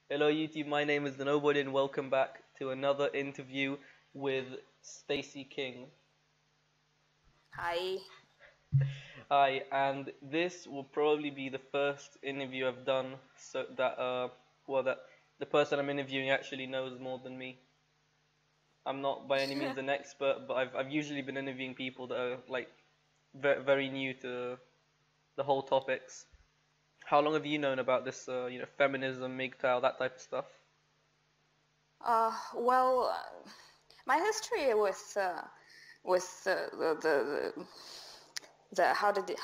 Hello YouTube, my name is the Nobody and welcome back to another interview with Stacy King. Hi. Hi, and this will probably be the first interview I've done so that that the person I'm interviewing actually knows more than me. I'm not by any means an expert, but I've usually been interviewing people that are like very new to the whole topics. How long have you known about this feminism, MGTOW, that type of stuff? Well, my history with the how did they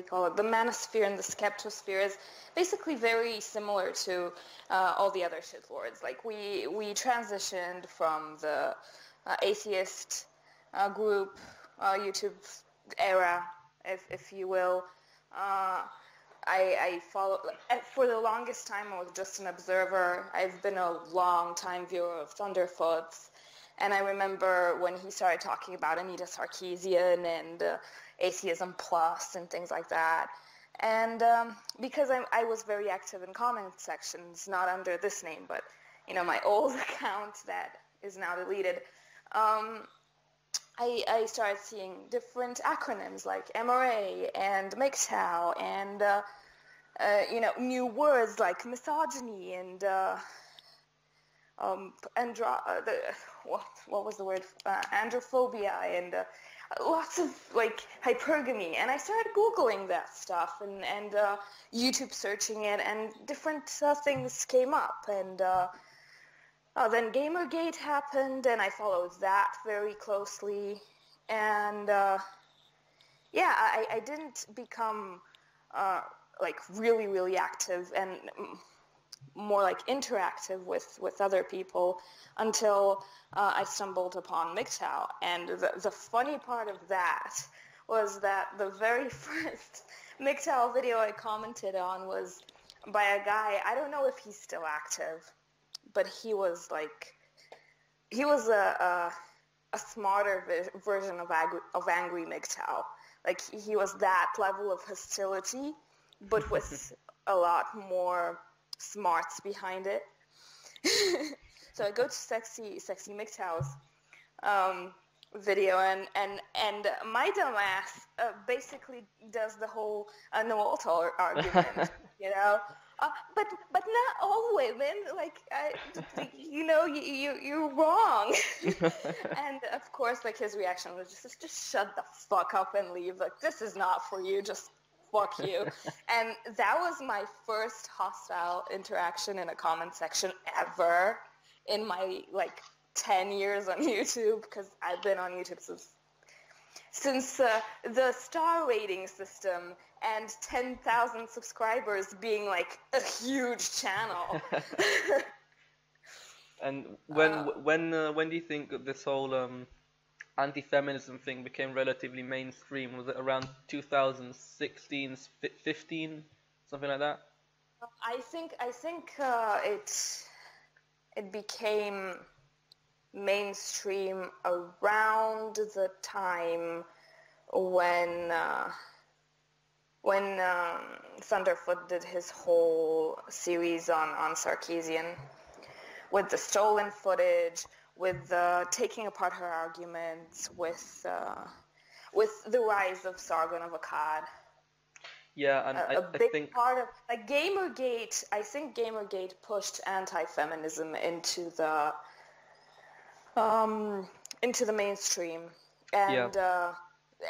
call it, the manosphere and the skeptosphere is basically very similar to all the other shit lords. Like we transitioned from the atheist group YouTube era, if you will. Uh, I follow for the longest time. I was just an observer. I've been a long time viewer of Thunderfoots, and I remember when he started talking about Anita Sarkeesian and Atheism Plus and things like that. And because I was very active in comment sections, not under this name, but my old account that is now deleted. I started seeing different acronyms like MRA and MGTOW and new words like misogyny and what was the word, androphobia and lots of like hypergamy, and I started Googling that stuff and YouTube searching it, and different things came up, and then Gamergate happened, and I followed that very closely, and I didn't become like really active and more like interactive with other people until I stumbled upon MGTOW. And the funny part of that was that the very first MGTOW video I commented on was by a guy, I don't know if he's still active, but he was a smarter version of angry MGTOW. Like he was that level of hostility, but with a lot more smarts behind it. So I go to Sexy MGTOW's video, and my dumbass basically does the whole no altar argument, you know. But not all women. Like you're wrong. And of course, like his reaction was just shut the fuck up and leave. Like this is not for you. Just fuck you. And that was my first hostile interaction in a comment section ever in my 10 years on YouTube, because I've been on YouTube since the star rating system and 10,000 subscribers being like a huge channel. And when do you think this whole anti-feminism thing became relatively mainstream? Was it around 2016, 15, something like that? I think it became mainstream around the time when Thunderfoot did his whole series on Sarkeesian, with the stolen footage, with taking apart her arguments, with the rise of Sargon of Akkad. Yeah, and A I big think part of like Gamergate. I think Gamergate pushed anti-feminism into the mainstream, yeah,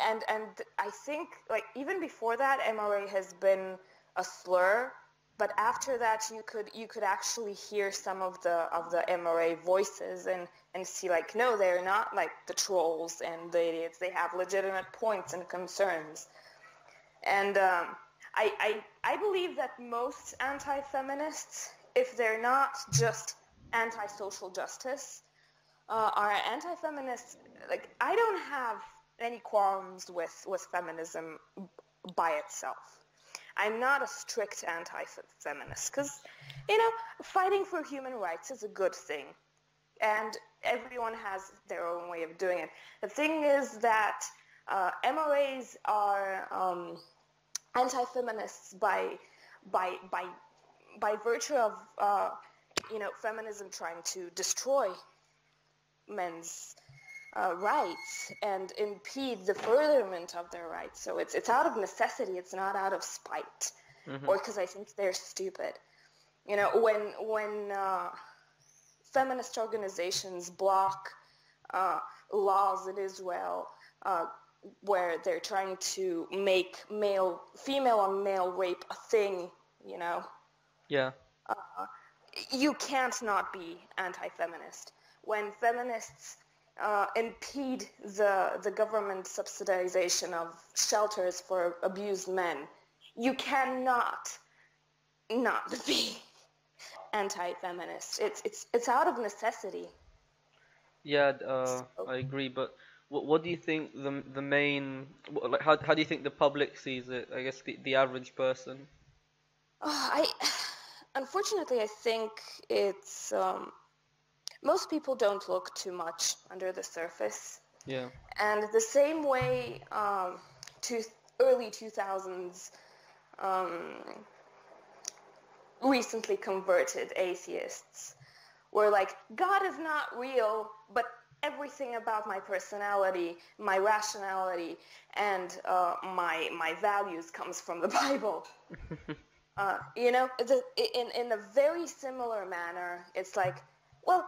and and I think like even before that, MRA has been a slur, but after that, you could actually hear some of the MRA voices and see like, no, they're not like the trolls and the idiots. They have legitimate points and concerns. And I believe that most anti-feminists, if they're not just anti-social justice, are anti-feminists. Like, I don't have any qualms with feminism by itself. I'm not a strict anti-feminist because, fighting for human rights is a good thing. And everyone has their own way of doing it. The thing is that MRAs are anti-feminists by by virtue of feminism trying to destroy men's rights and impede the furtherment of their rights. So it's out of necessity. It's not out of spite, or because I think they're stupid. When feminist organizations block laws in Israel where they're trying to make female on male rape a thing, Yeah. You can't not be anti-feminist. When feminists impede the government subsidization of shelters for abused men, you cannot not be anti-feminist. It's out of necessity. Yeah, I agree. But what do you think the main like how do you think the public sees it? I guess the average person. Unfortunately, I think it's most people don't look too much under the surface. Yeah. And the same way to early 2000s recently converted atheists were like, God is not real, but everything about my personality, my rationality, and my values comes from the Bible. In a very similar manner, it's like, well,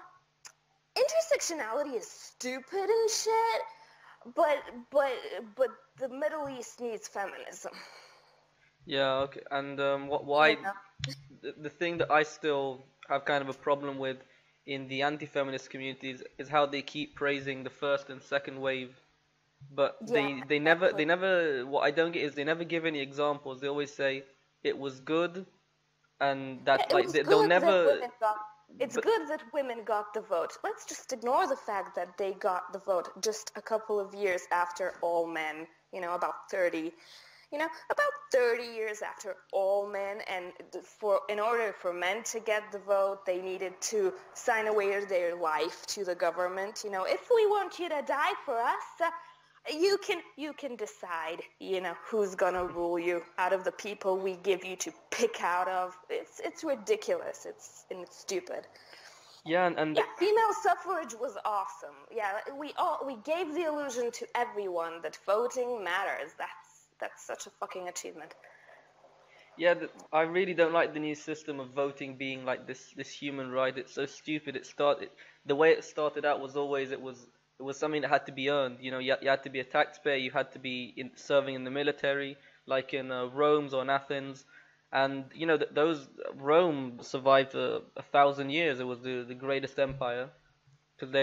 intersectionality is stupid and shit, but the Middle East needs feminism. Yeah, okay. And why the thing that I still have kind of a problem with in the anti-feminist communities is how they keep praising the first and second wave, but they never what I don't get is they never give any examples. They always say it was good, and that's it like was they'll good never. that women got. It's But good that women got the vote. Let's just ignore the fact that they got the vote just a couple of years after all men. About 30. About 30 years after all men, and in order for men to get the vote, they needed to sign away their life to the government. If we want you to die for us, you can decide, who's gonna rule you out of the people we give you to pick out of. It's ridiculous. It's stupid. yeah, and Yeah, female suffrage was awesome. Yeah, we gave the illusion to everyone that voting matters. That's such a fucking achievement. yeah, I really don't like the new system of voting being like this human right. It's so stupid. The way it started out was always it was something that had to be earned. You had to be a taxpayer. You had to be serving in the military, like in Rome or in Athens. And those Rome survived 1,000 years. It was the greatest empire because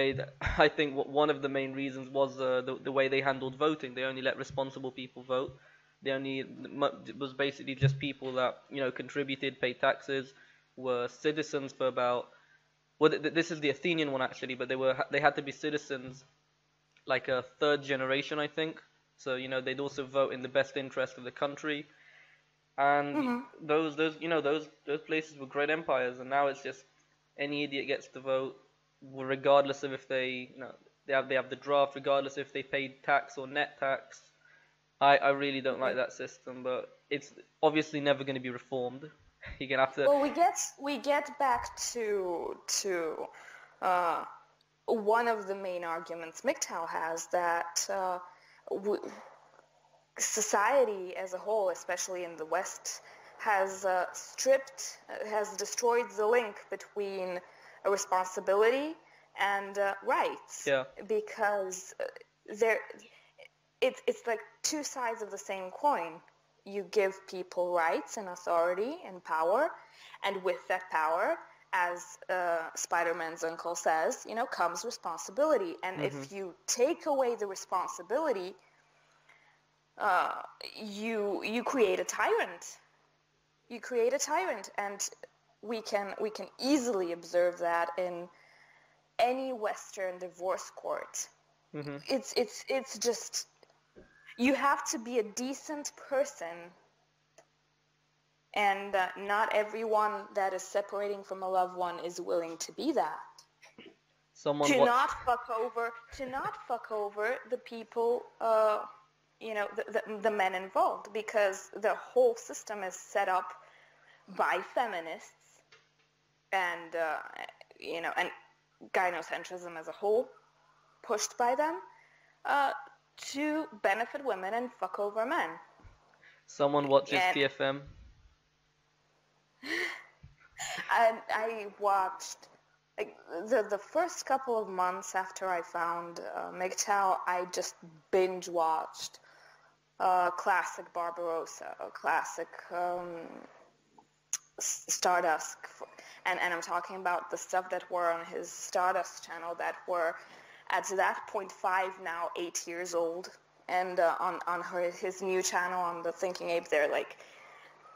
I think one of the main reasons was the way they handled voting. They only let responsible people vote. It was basically just people that contributed, paid taxes, were citizens for about. Well, this is the Athenian one actually, but they had to be citizens like a third generation, I think. So they'd also vote in the best interest of the country, and those places were great empires, and now it's just any idiot gets to vote, regardless of if they have the draft, regardless if they paid tax or net tax. I really don't like that system, but it's obviously never going to be reformed. You're gonna have to. Well, we get back to one of the main arguments MGTOW has, that society as a whole, especially in the West, has destroyed the link between responsibility and rights. Yeah. Because it's like two sides of the same coin. You give people rights and authority and power, and with that power, as Spider-Man's uncle says, comes responsibility. And if you take away the responsibility, you create a tyrant. You create a tyrant, and we can easily observe that in any Western divorce court. It's just, you have to be a decent person, and not everyone that is separating from a loved one is willing to be that. Not fuck over the people, the men involved, because the whole system is set up by feminists and and gynocentrism as a whole, pushed by them to benefit women and fuck over men. Someone watches And TFM. I watched like the first couple of months after I found MGTOW, I just binge watched classic Barbarossa, classic Stardust, and I'm talking about the stuff that were on his Stardust channel that were at that point 5, now 8 years old, and on his new channel on the Thinking Ape they're like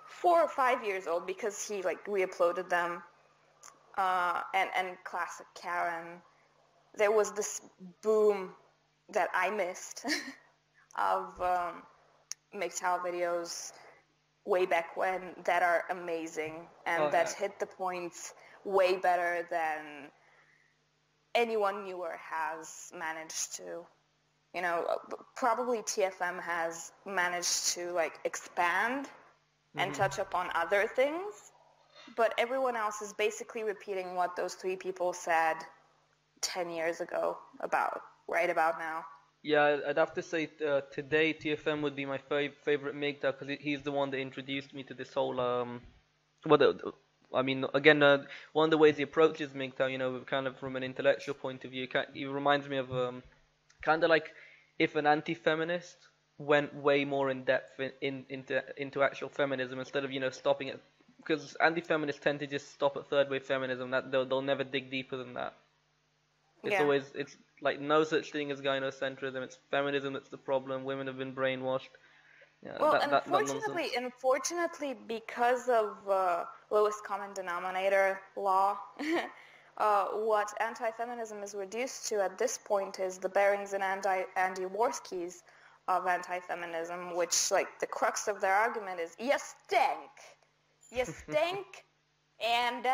4 or 5 years old because he like re-uploaded them, and classic Karen. There was this boom that I missed of MGTOW videos way back when that are amazing and that hit the points way better than anyone newer has managed to. Probably TFM has managed to like expand and touch upon other things, but everyone else is basically repeating what those 3 people said 10 years ago right about now. Yeah, I'd have to say today TFM would be my favorite MGTOW because he's the one that introduced me to this whole I mean, again, one of the ways he approaches MGTOW, kind of from an intellectual point of view, he reminds me of kind of like if an anti-feminist went way more in depth into actual feminism instead of stopping it, because anti-feminists tend to just stop at third wave feminism. That they'll never dig deeper than that. It's like no such thing as gynocentrism. It's feminism that's the problem. Women have been brainwashed. Yeah, well, unfortunately, because of lowest common denominator law, what anti-feminism is reduced to at this point is the Barings and Andy Worskis of anti-feminism, which, like, the crux of their argument is, you stink, and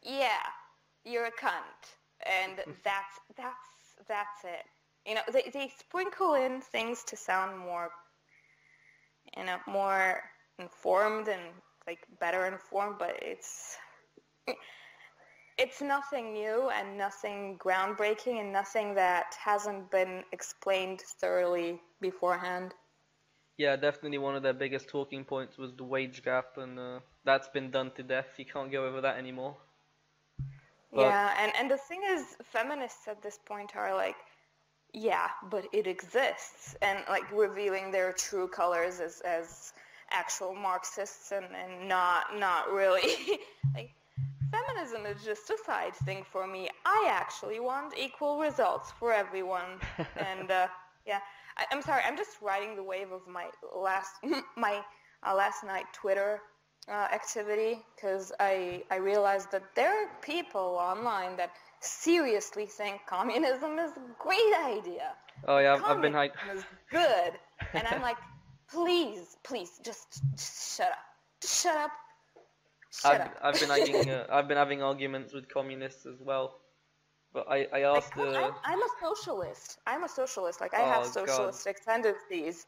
yeah, you're a cunt. And that's it. They sprinkle in things to sound more informed and like better informed, but it's nothing new and nothing groundbreaking and nothing that hasn't been explained thoroughly beforehand. Yeah, definitely one of their biggest talking points was the wage gap, and that's been done to death. You can't go over that anymore. But, yeah, and the thing is, feminists at this point are like, yeah, but it exists, and like revealing their true colors as actual Marxists and not really. Like, feminism is just a side thing for me. I actually want equal results for everyone. And yeah, I'm sorry, I'm just riding the wave of my last night Twitter activity, because I realized that there are people online that seriously think communism is a great idea. Oh yeah, communism is good, and I'm like, please, just shut up, just shut up. I've been having arguments with communists as well, but I asked. I'm a socialist. Like, I have socialistic tendencies.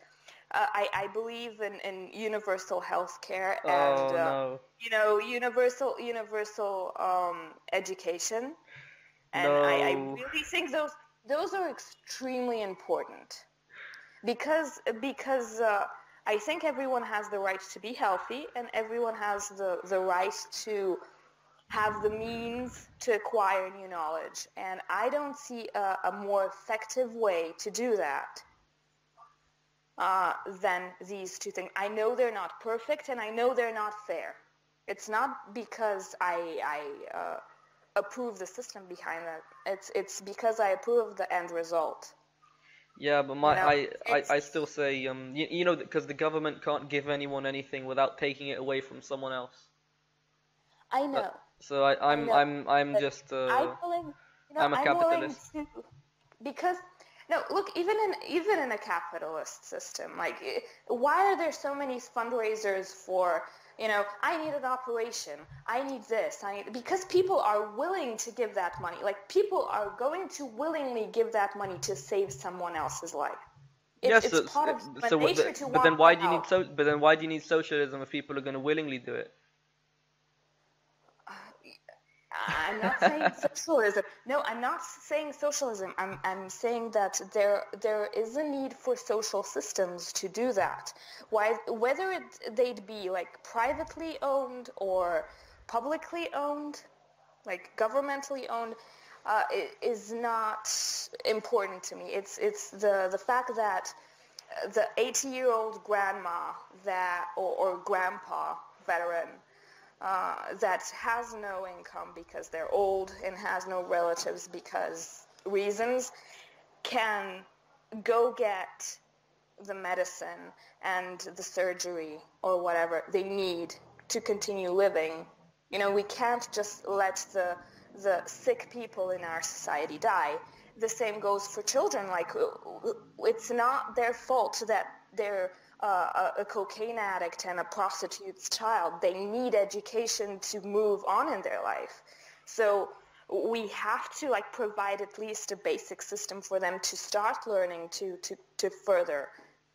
I believe in universal health care and universal education, and I really think those are extremely important, because I think everyone has the right to be healthy, and everyone has the right to have the means to acquire new knowledge, and I don't see a more effective way to do that than these two things. I know they're not perfect, and I know they're not fair. It's not because I approve the system behind that. It's because I approve of the end result. Yeah, but I still say because the government can't give anyone anything without taking it away from someone else. I know. So I'm a capitalist. Because no, look, even in a capitalist system, like, why are there so many fundraisers for, I need an operation, I need this, because people are willing to give that money. Like, people are going to willingly give that money to save someone else's life. It's part of nature to want to help. But then why do you need socialism if people are going to willingly do it? I'm not saying socialism. No, I'm not saying socialism. I'm saying that there is a need for social systems to do that. Why, whether they'd be like privately owned or publicly owned, like governmentally owned, is not important to me. It's the fact that the 80-year-old grandma that or grandpa veteran that has no income because they're old and has no relatives because reasons can go get the medicine and the surgery or whatever they need to continue living. You know, we can't just let the sick people in our society die. The same goes for children. Like, it's not their fault that they're a cocaine addict and a prostitute's child. They need education to move on in their life. So we have to like provide at least a basic system for them to start learning to further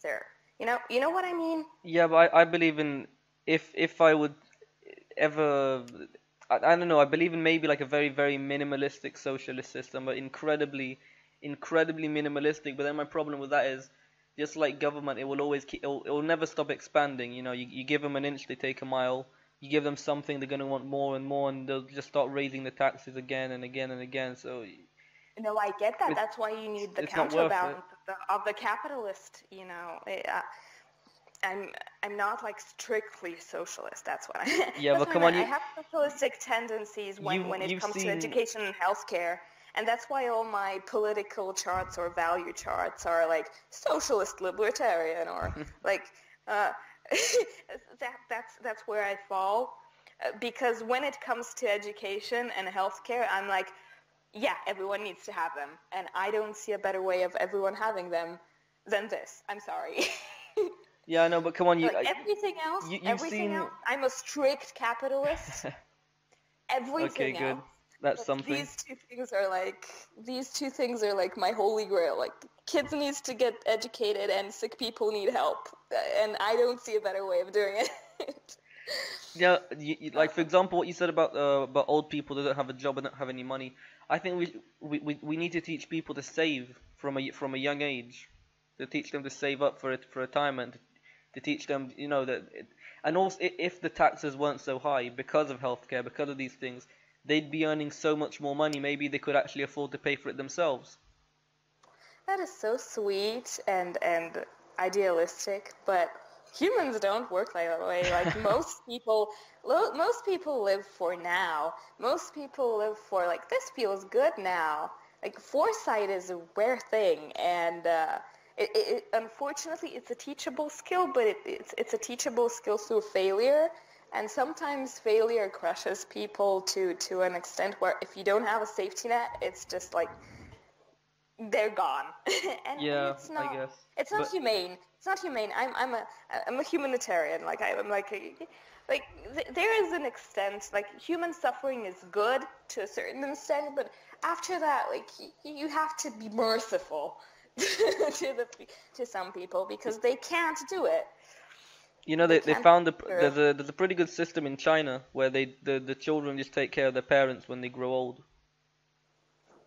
their, you know what I mean? Yeah, but I believe in, if I would ever, I don't know, I believe in maybe like a very, very minimalistic socialist system, but incredibly minimalistic. But then my problem with that is, just like government, it will always it will never stop expanding. You know, you give them an inch, they take a mile. You give them something, they're gonna want more and more, and they'll just start raising the taxes again and again and again. So No, I get that. it, That's why you need the it's not worth it. counterbalance of the capitalist. You know, I'm not like strictly socialist. That's what I. Yeah, That's but what I come on, meant. I have socialistic tendencies when it you've comes to seen. education and healthcare, and that's why all my political charts or value charts are like socialist libertarian or like uh, that's where I fall. Because when it comes to education and healthcare, I'm like, yeah, everyone needs to have them, and I don't see a better way of everyone having them than this. I'm sorry. Yeah, I know, but come on, Like you've everything seen. else, I'm a strict capitalist. Okay, Everything good. else. That's But something. these two things are like my holy grail. Like kids needs to get educated and sick people need help, and I don't see a better way of doing it. Yeah, like for example, what you said about old people that don't have a job and don't have any money. I think we need to teach people to save from a young age, to teach them to save up for retirement, to teach them, and also if the taxes weren't so high because of healthcare, because of these things, they'd be earning so much more money. Maybe they could actually afford to pay for it themselves. That is so sweet and idealistic, but humans don't work like that way. Like most people live for now. Most people live for like this feels good now. Like foresight is a rare thing, and unfortunately it's a teachable skill, but it's a teachable skill through failure. And sometimes failure crushes people to an extent where if you don't have a safety net, it's just like they're gone. And Yeah, I guess. it's not But humane. It's not humane. I'm a humanitarian. Like I'm like there is an extent, like human suffering is good to a certain extent, but after that, like you have to be merciful to some people because they can't do it. They they can't found do there's a pretty good system in China where the children just take care of their parents when they grow old.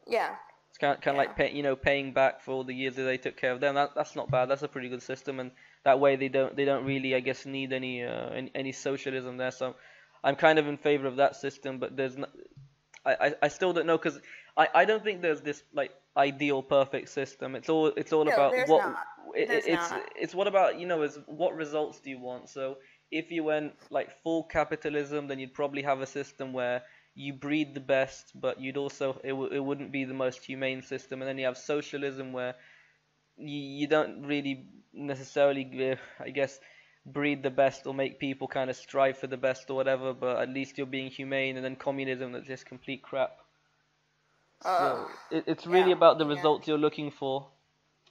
Yeah, It's kind of yeah. like paying back for all the years that they took care of them. That's not bad. That's a pretty good system, and that way they don't really, I guess, need any socialism there. So I'm kind of in favor of that system, but there's no, I still don't know, because I don't think there's this like ideal perfect system. It's all No, about there's what not. it, There's it's not. it's what about, is what results do you want? So if you went like full capitalism, then you'd probably have a system where you breed the best, but you'd also it wouldn't be the most humane system. And then you have socialism where you don't really necessarily, I guess, breed the best or make people kind of strive for the best or whatever, but at least you're being humane. And then communism, that's just complete crap. Uh, So it's really yeah, about the yeah, results you're looking for.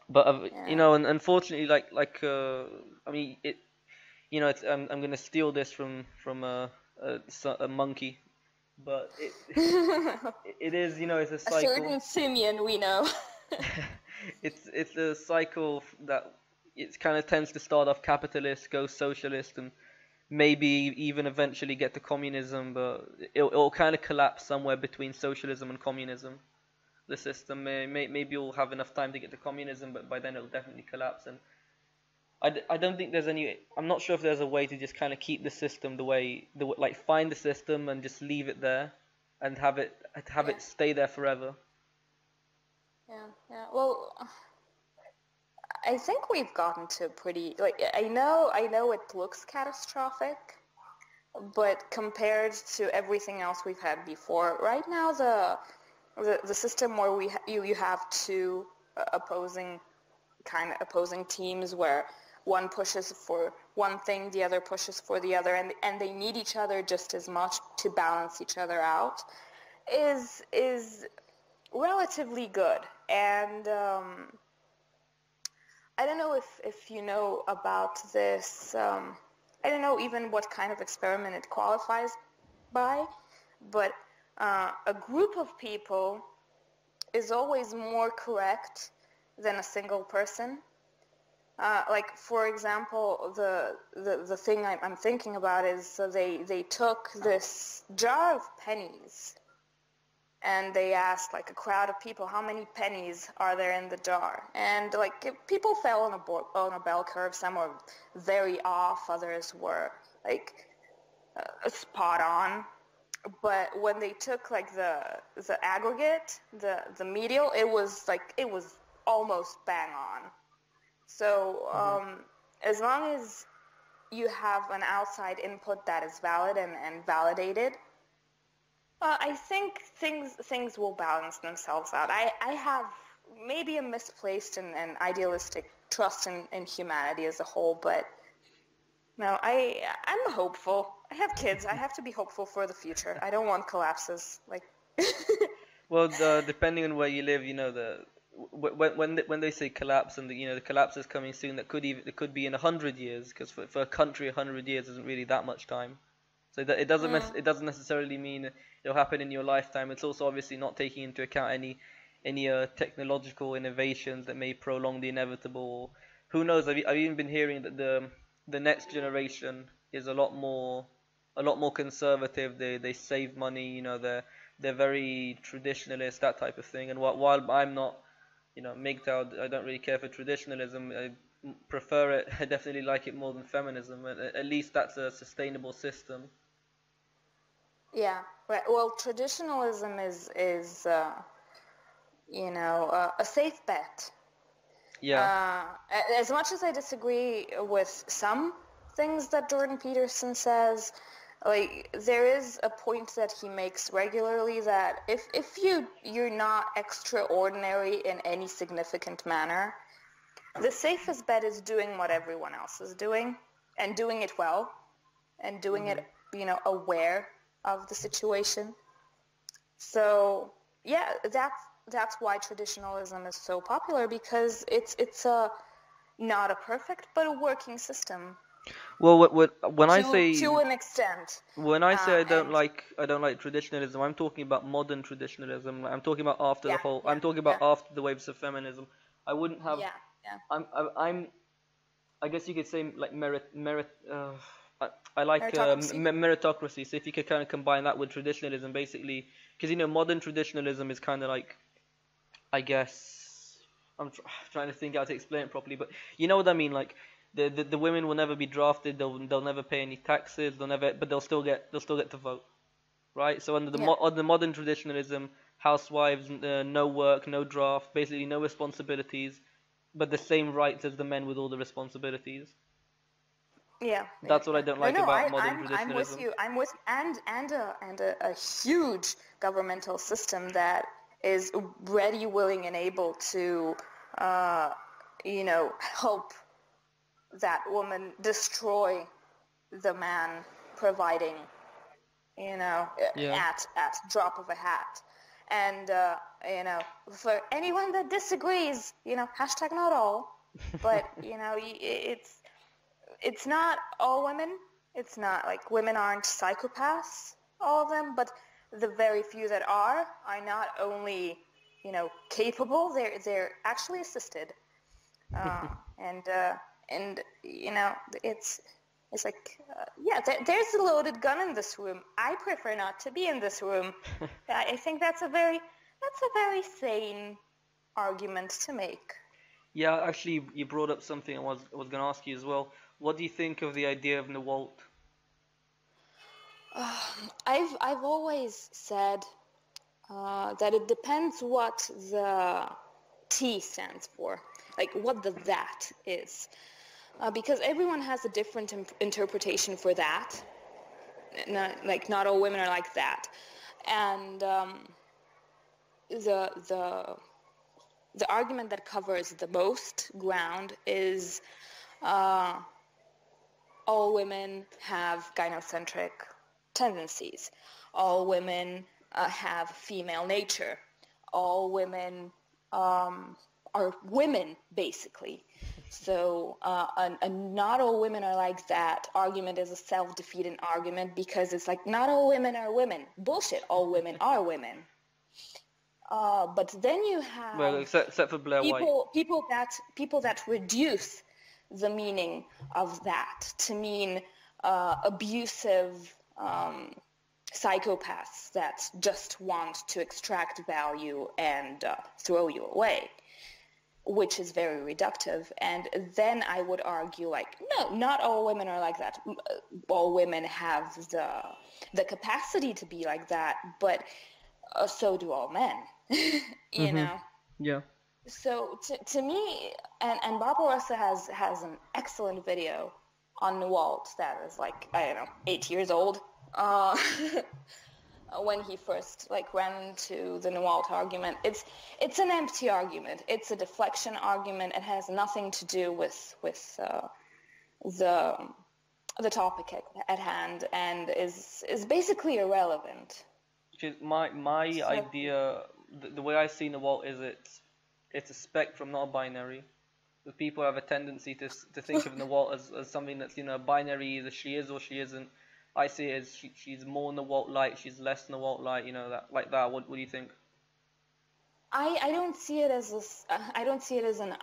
But yeah. and unfortunately, I mean, it's I'm gonna steal this from a monkey, but it is, it's a A cycle. certain simian we know. It's a cycle that it kind of tends to start off capitalist, go socialist, and maybe even eventually get to communism, but it'll kind of collapse somewhere between socialism and communism. The system maybe you'll have enough time to get to communism, but by then it'll definitely collapse. And I don't think there's any. I'm not sure if there's a way to just kind of keep the system like find the system and just leave it there, and have Yeah, it stay there forever. yeah. Well, I think we've gotten to pretty, like, I know it looks catastrophic, but compared to everything else we've had before, right now the system where you have two opposing teams where one pushes for one thing, the other pushes for the other, and they need each other just as much to balance each other out, is relatively good. And I don't know if you know about this. I don't know even what kind of experiment it qualifies by, but a group of people is always more correct than a single person. Like, for example, the thing I'm thinking about is, so they took this jar of pennies and they asked, like, a crowd of people, how many pennies are there in the jar? And, like, people fell on a bell curve. Some were very off, others were, like, spot on. But when they took, like, the aggregate, the medial, it was almost bang on. So as long as you have an outside input that is valid and validated, I think things will balance themselves out. I have maybe a misplaced and idealistic trust in humanity as a whole, but no, I'm hopeful. I have kids. I have to be hopeful for the future. I don't want collapses. Like, Well, depending on where you live, when they say collapse, and the collapse is coming soon, it could be in 100 years, because for a country 100 years isn't really that much time. So that it doesn't necessarily mean it'll happen in your lifetime. It's also obviously not taking into account any technological innovations that may prolong the inevitable. Who knows? I've even been hearing that the next generation is a lot more conservative. They save money. They're very traditionalist, that type of thing. And while I'm not, MGTOW, I don't really care for traditionalism. I prefer it. I definitely like it more than feminism. At least that's a sustainable system. yeah, right. Well, traditionalism is a safe bet. Yeah. As much as I disagree with some things that Jordan Peterson says, like, there is a point that he makes regularly that if you're not extraordinary in any significant manner, the safest bet is doing what everyone else is doing, and doing it well, and doing it, aware of the situation. So yeah, that's why traditionalism is so popular, because it's a not a perfect but a working system Well, when I to say an extent. when I say And I don't like traditionalism, I'm talking about modern traditionalism. I'm talking about yeah, I'm yeah, talking yeah, about after the waves of feminism. I wouldn't have. yeah, yeah. I'm I guess you could say like merit. I like Meritocracy. meritocracy. So if you could kind of combine that with traditionalism, basically, because modern traditionalism is kind of like, I guess, trying to think how to explain it properly, but you know what I mean. Like the women will never be drafted. They'll never pay any taxes. But they'll still get to vote, right? So Yeah, under the modern traditionalism, housewives, no work, no draft, basically no responsibilities, but the same rights as the men with all the responsibilities. yeah, yeah, That's what I yeah. don't No, like no, about modern I'm with traditionalism. you. I'm with and a huge governmental system that is ready, willing, and able to, help that woman destroy the man providing, Yeah. at drop of a hat. And for anyone that disagrees, hashtag not all, but it's not all women. It's not like women aren't psychopaths, all of them, but the very few that are not only capable, they're actually assisted, uh, and and it's It's like, yeah, there's a loaded gun in this room. I prefer not to be in this room. I think that's a very sane argument to make. Yeah, actually, you brought up something I was going to ask you as well. What do you think of the idea of Nawalt? I've always said that it depends what the T stands for, like what the that is, because everyone has a different interpretation for that. Not all women are like that, and the argument that covers the most ground is all women have gynocentric tendencies. All women have female nature. All women are women, basically. So not all women are like that argument is a self-defeating argument, because it's like, not all women are women. Bullshit, all women are women. But then you have Well, except for Blair White. people that reduce the meaning of that to mean abusive psychopaths that just want to extract value and throw you away, which is very reductive. And then I would argue, like, no, not all women are like that. All women have the capacity to be like that, but so do all men. You know? Yeah. So to me, and Barbarossa has an excellent video on Nawalt that is like, I don't know, 8 years old, when he first like ran into the Nawalt argument. It's an empty argument. It's a deflection argument. It has nothing to do with the topic at hand, and is basically irrelevant. My idea, the way I see Nawalt is it's a spectrum, not a binary. The people have a tendency to think of Nawalt as something that's, binary, either she is or she isn't. I see it as she's more Nawalt-like, she's less Nawalt-like, that like that. What do you think? I don't see it as I don't see it as a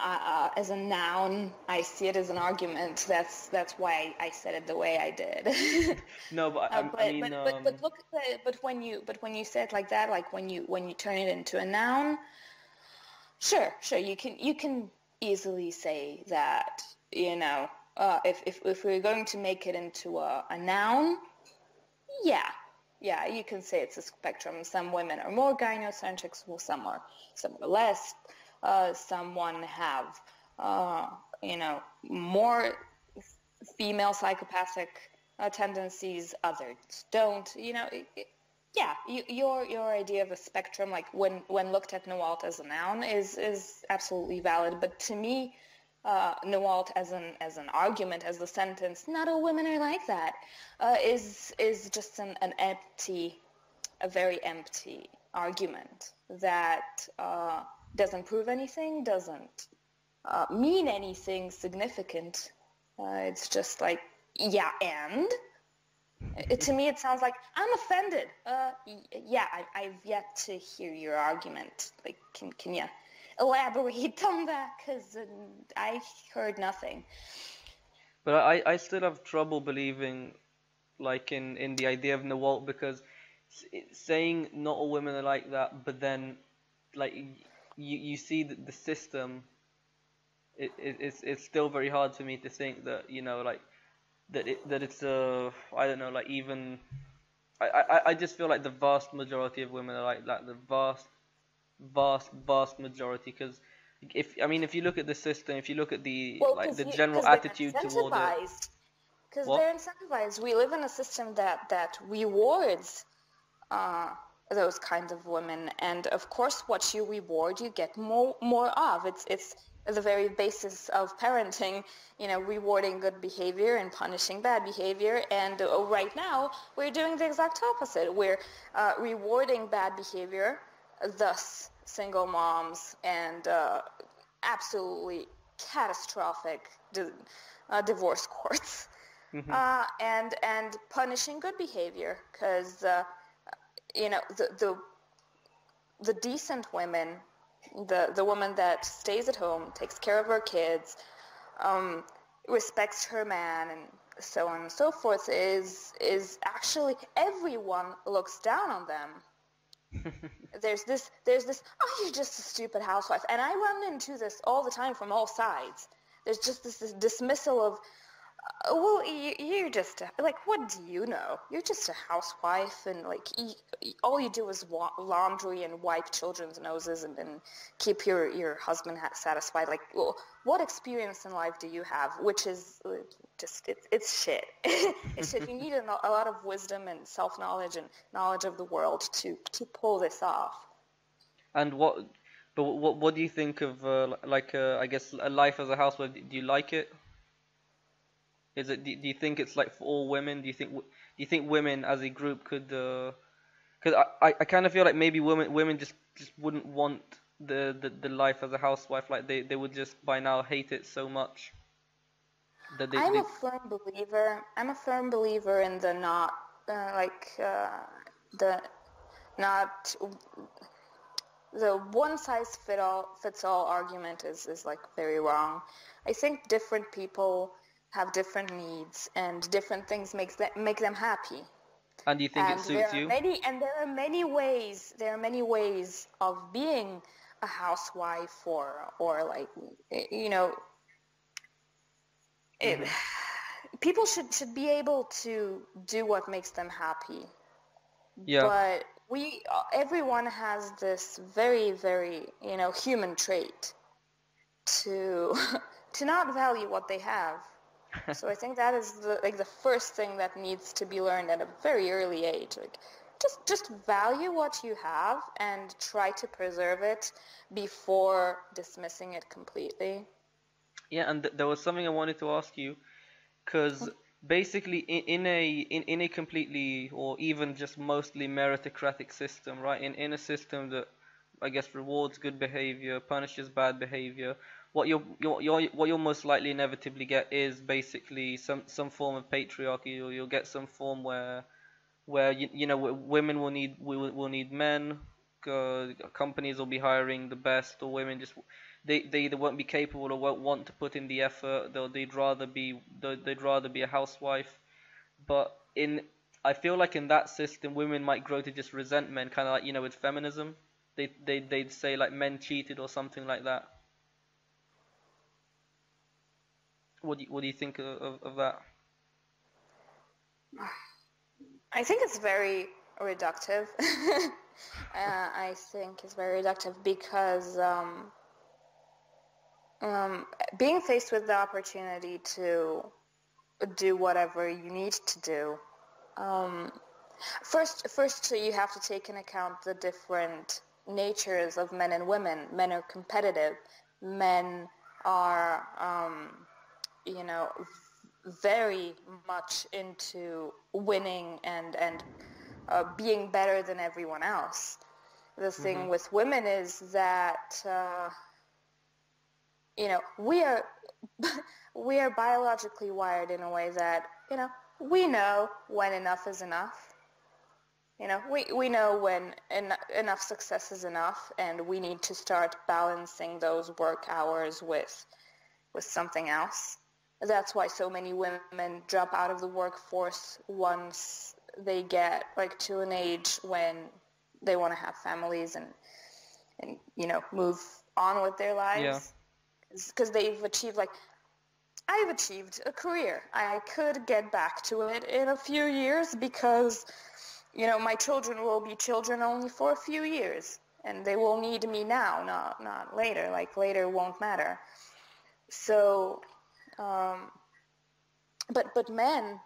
noun. I see it as an argument. That's why I said it the way I did. No, but but when you say it like that, like when you turn it into a noun, sure, you can easily say that, if we're going to make it into a noun, yeah, you can say it's a spectrum. Some women are more gynocentric, some are less. Someone have, more female psychopathic tendencies, others don't. Your idea of a spectrum, like when looked at Nawalt as a noun, is absolutely valid. But to me, Nawalt as an argument, as the sentence, not all women are like that, is just a very empty argument that doesn't prove anything, doesn't mean anything significant. It's just like, yeah, and to me it sounds like, I'm offended. I've yet to hear your argument. Like, can you elaborate on that? Because I heard nothing. But I still have trouble believing, like, in the idea of Nawalt, because saying not all women are like that, but then, like, you see that the system, it's still very hard for me to think that, like, that it's I don't know, like, even I just feel like the vast majority of women are like that, the vast majority. Because if you look at the system, if you look at the general attitude toward it, because they're incentivized. We live in a system that rewards those kinds of women, and of course, what you reward, you get more of. It's the very basis of parenting, rewarding good behavior and punishing bad behavior. And right now, we're doing the exact opposite. We're rewarding bad behavior, thus single moms and absolutely catastrophic divorce courts, and punishing good behavior, because the decent women, the woman that stays at home, takes care of her kids, respects her man, and so on and so forth, is actually everyone looks down on them. There's this, oh, you're just a stupid housewife. And I run into this all the time from all sides. There's just this dismissal of, well, you're just, like, what do you know? You're just a housewife, and, like, all you do is laundry and wipe children's noses and keep your husband satisfied. Like, well, what experience in life do you have? Which is just, it's shit. It's shit. You need a lot of wisdom and self-knowledge and knowledge of the world to pull this off. And what do you think of I guess a life as a housewife? Do you like it? Is it? Do you think it's like for all women? Do you think women as a group could? Because I kind of feel like maybe women just wouldn't want the life as a housewife. Like they would just by now hate it so much that they. I'm a firm believer. I'm a firm believer in the not the not the one size fits all argument is like very wrong. I think different people have different needs, and different things make them happy. And do you think it suits you? There are many ways. There are many ways of being a housewife, or like, you know, people should be able to do what makes them happy. Yeah. But everyone has this very, very, you know, human trait to not value what they have. So I think that is the first thing that needs to be learned at a very early age. Like, just value what you have and try to preserve it before dismissing it completely. Yeah, and there was something I wanted to ask you, because basically in a completely or even just mostly meritocratic system, right? In a system that I guess rewards good behavior, punishes bad behavior, what you'll most likely inevitably get is basically some form of patriarchy, or you'll get some form where women will need men, companies will be hiring the best, or women just they either won't be capable or won't want to put in the effort. They'd rather be a housewife. But I feel like in that system, women might grow to just resent men, kind of like with feminism. They'd say like men cheated or something like that. What do you think of that? I think it's very reductive. I think it's very reductive because being faced with the opportunity to do whatever you need to do, first you have to take into account the different natures of men and women. Men are competitive. Men are, very much into winning and being better than everyone else. The thing with women is that we are biologically wired in a way that we know when enough is enough. We know when enough success is enough, and we need to start balancing those work hours with something else. That's why so many women drop out of the workforce once they get like to an age when they want to have families and move on with their lives. Because they've achieved, like, I've achieved a career. I could get back to it in a few years because my children will be children only for a few years, and they will need me now, not later. Like, later won't matter. So, but men,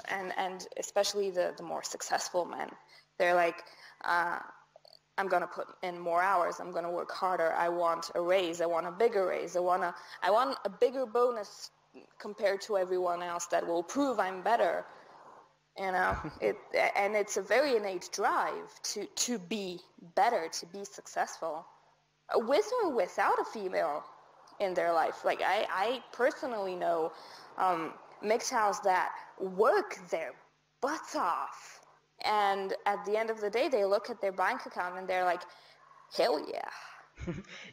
and especially the more successful men, they're like, I'm going to put in more hours. I'm going to work harder. I want a raise. I want a bigger raise. I want a bigger bonus compared to everyone else that will prove I'm better. And it's a very innate drive to be better, to be successful, with or without a female in their life. Like, I personally know MGTOWs that work their butts off, and at the end of the day, they look at their bank account and they're like, hell yeah,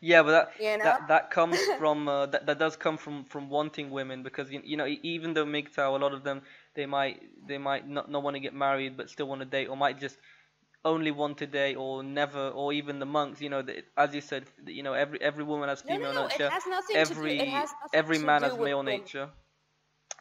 Yeah, but You know? that comes from that does come from wanting women, because you know, even though MGTOW, a lot of them, they might not want to get married but still want to date, or might just only want to date, or never, or even the monks, you know, as you said, you know, every woman has No, no, female no. It nature, has nothing to do. It every has nothing every to man do has with male women. nature.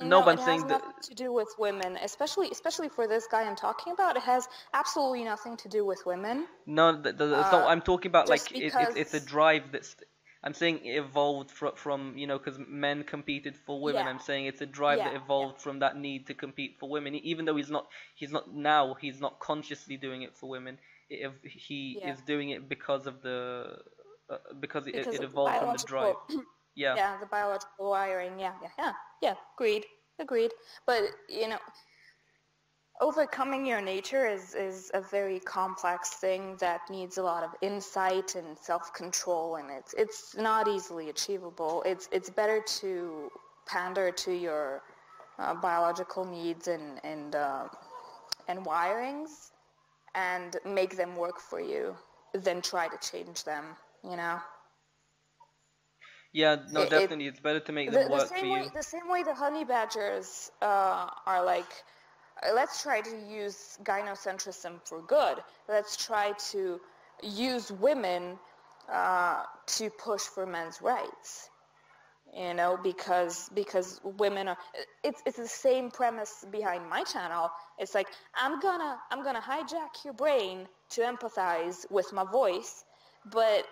No, No, but it I'm has saying that. nothing to do with women, especially for this guy I'm talking about. It has absolutely nothing to do with women. No, so Uh, I'm talking about, like, just it's a because, drive that's. I'm saying it evolved from, you know, because men competed for women. yeah, I'm saying it's a drive yeah, that yeah, evolved from that need to compete for women. Even though he's not consciously doing it for women. He yeah. is doing it because of the because Because it of the evolved from the drive. biological, Yeah. yeah, the biological wiring. Yeah, yeah, yeah, yeah. Agreed, agreed. But overcoming your nature is a very complex thing that needs a lot of insight and self-control, and it's not easily achievable. It's better to pander to your biological needs and wirings and make them work for you than try to change them. You know, Yeah, no, it definitely, it's better to make them the work for same way you. the honey badgers are like, let's try to use gynocentrism for good. Let's try to use women to push for men's rights. You know, because women are. It's the same premise behind my channel. It's like I'm gonna hijack your brain to empathize with my voice, but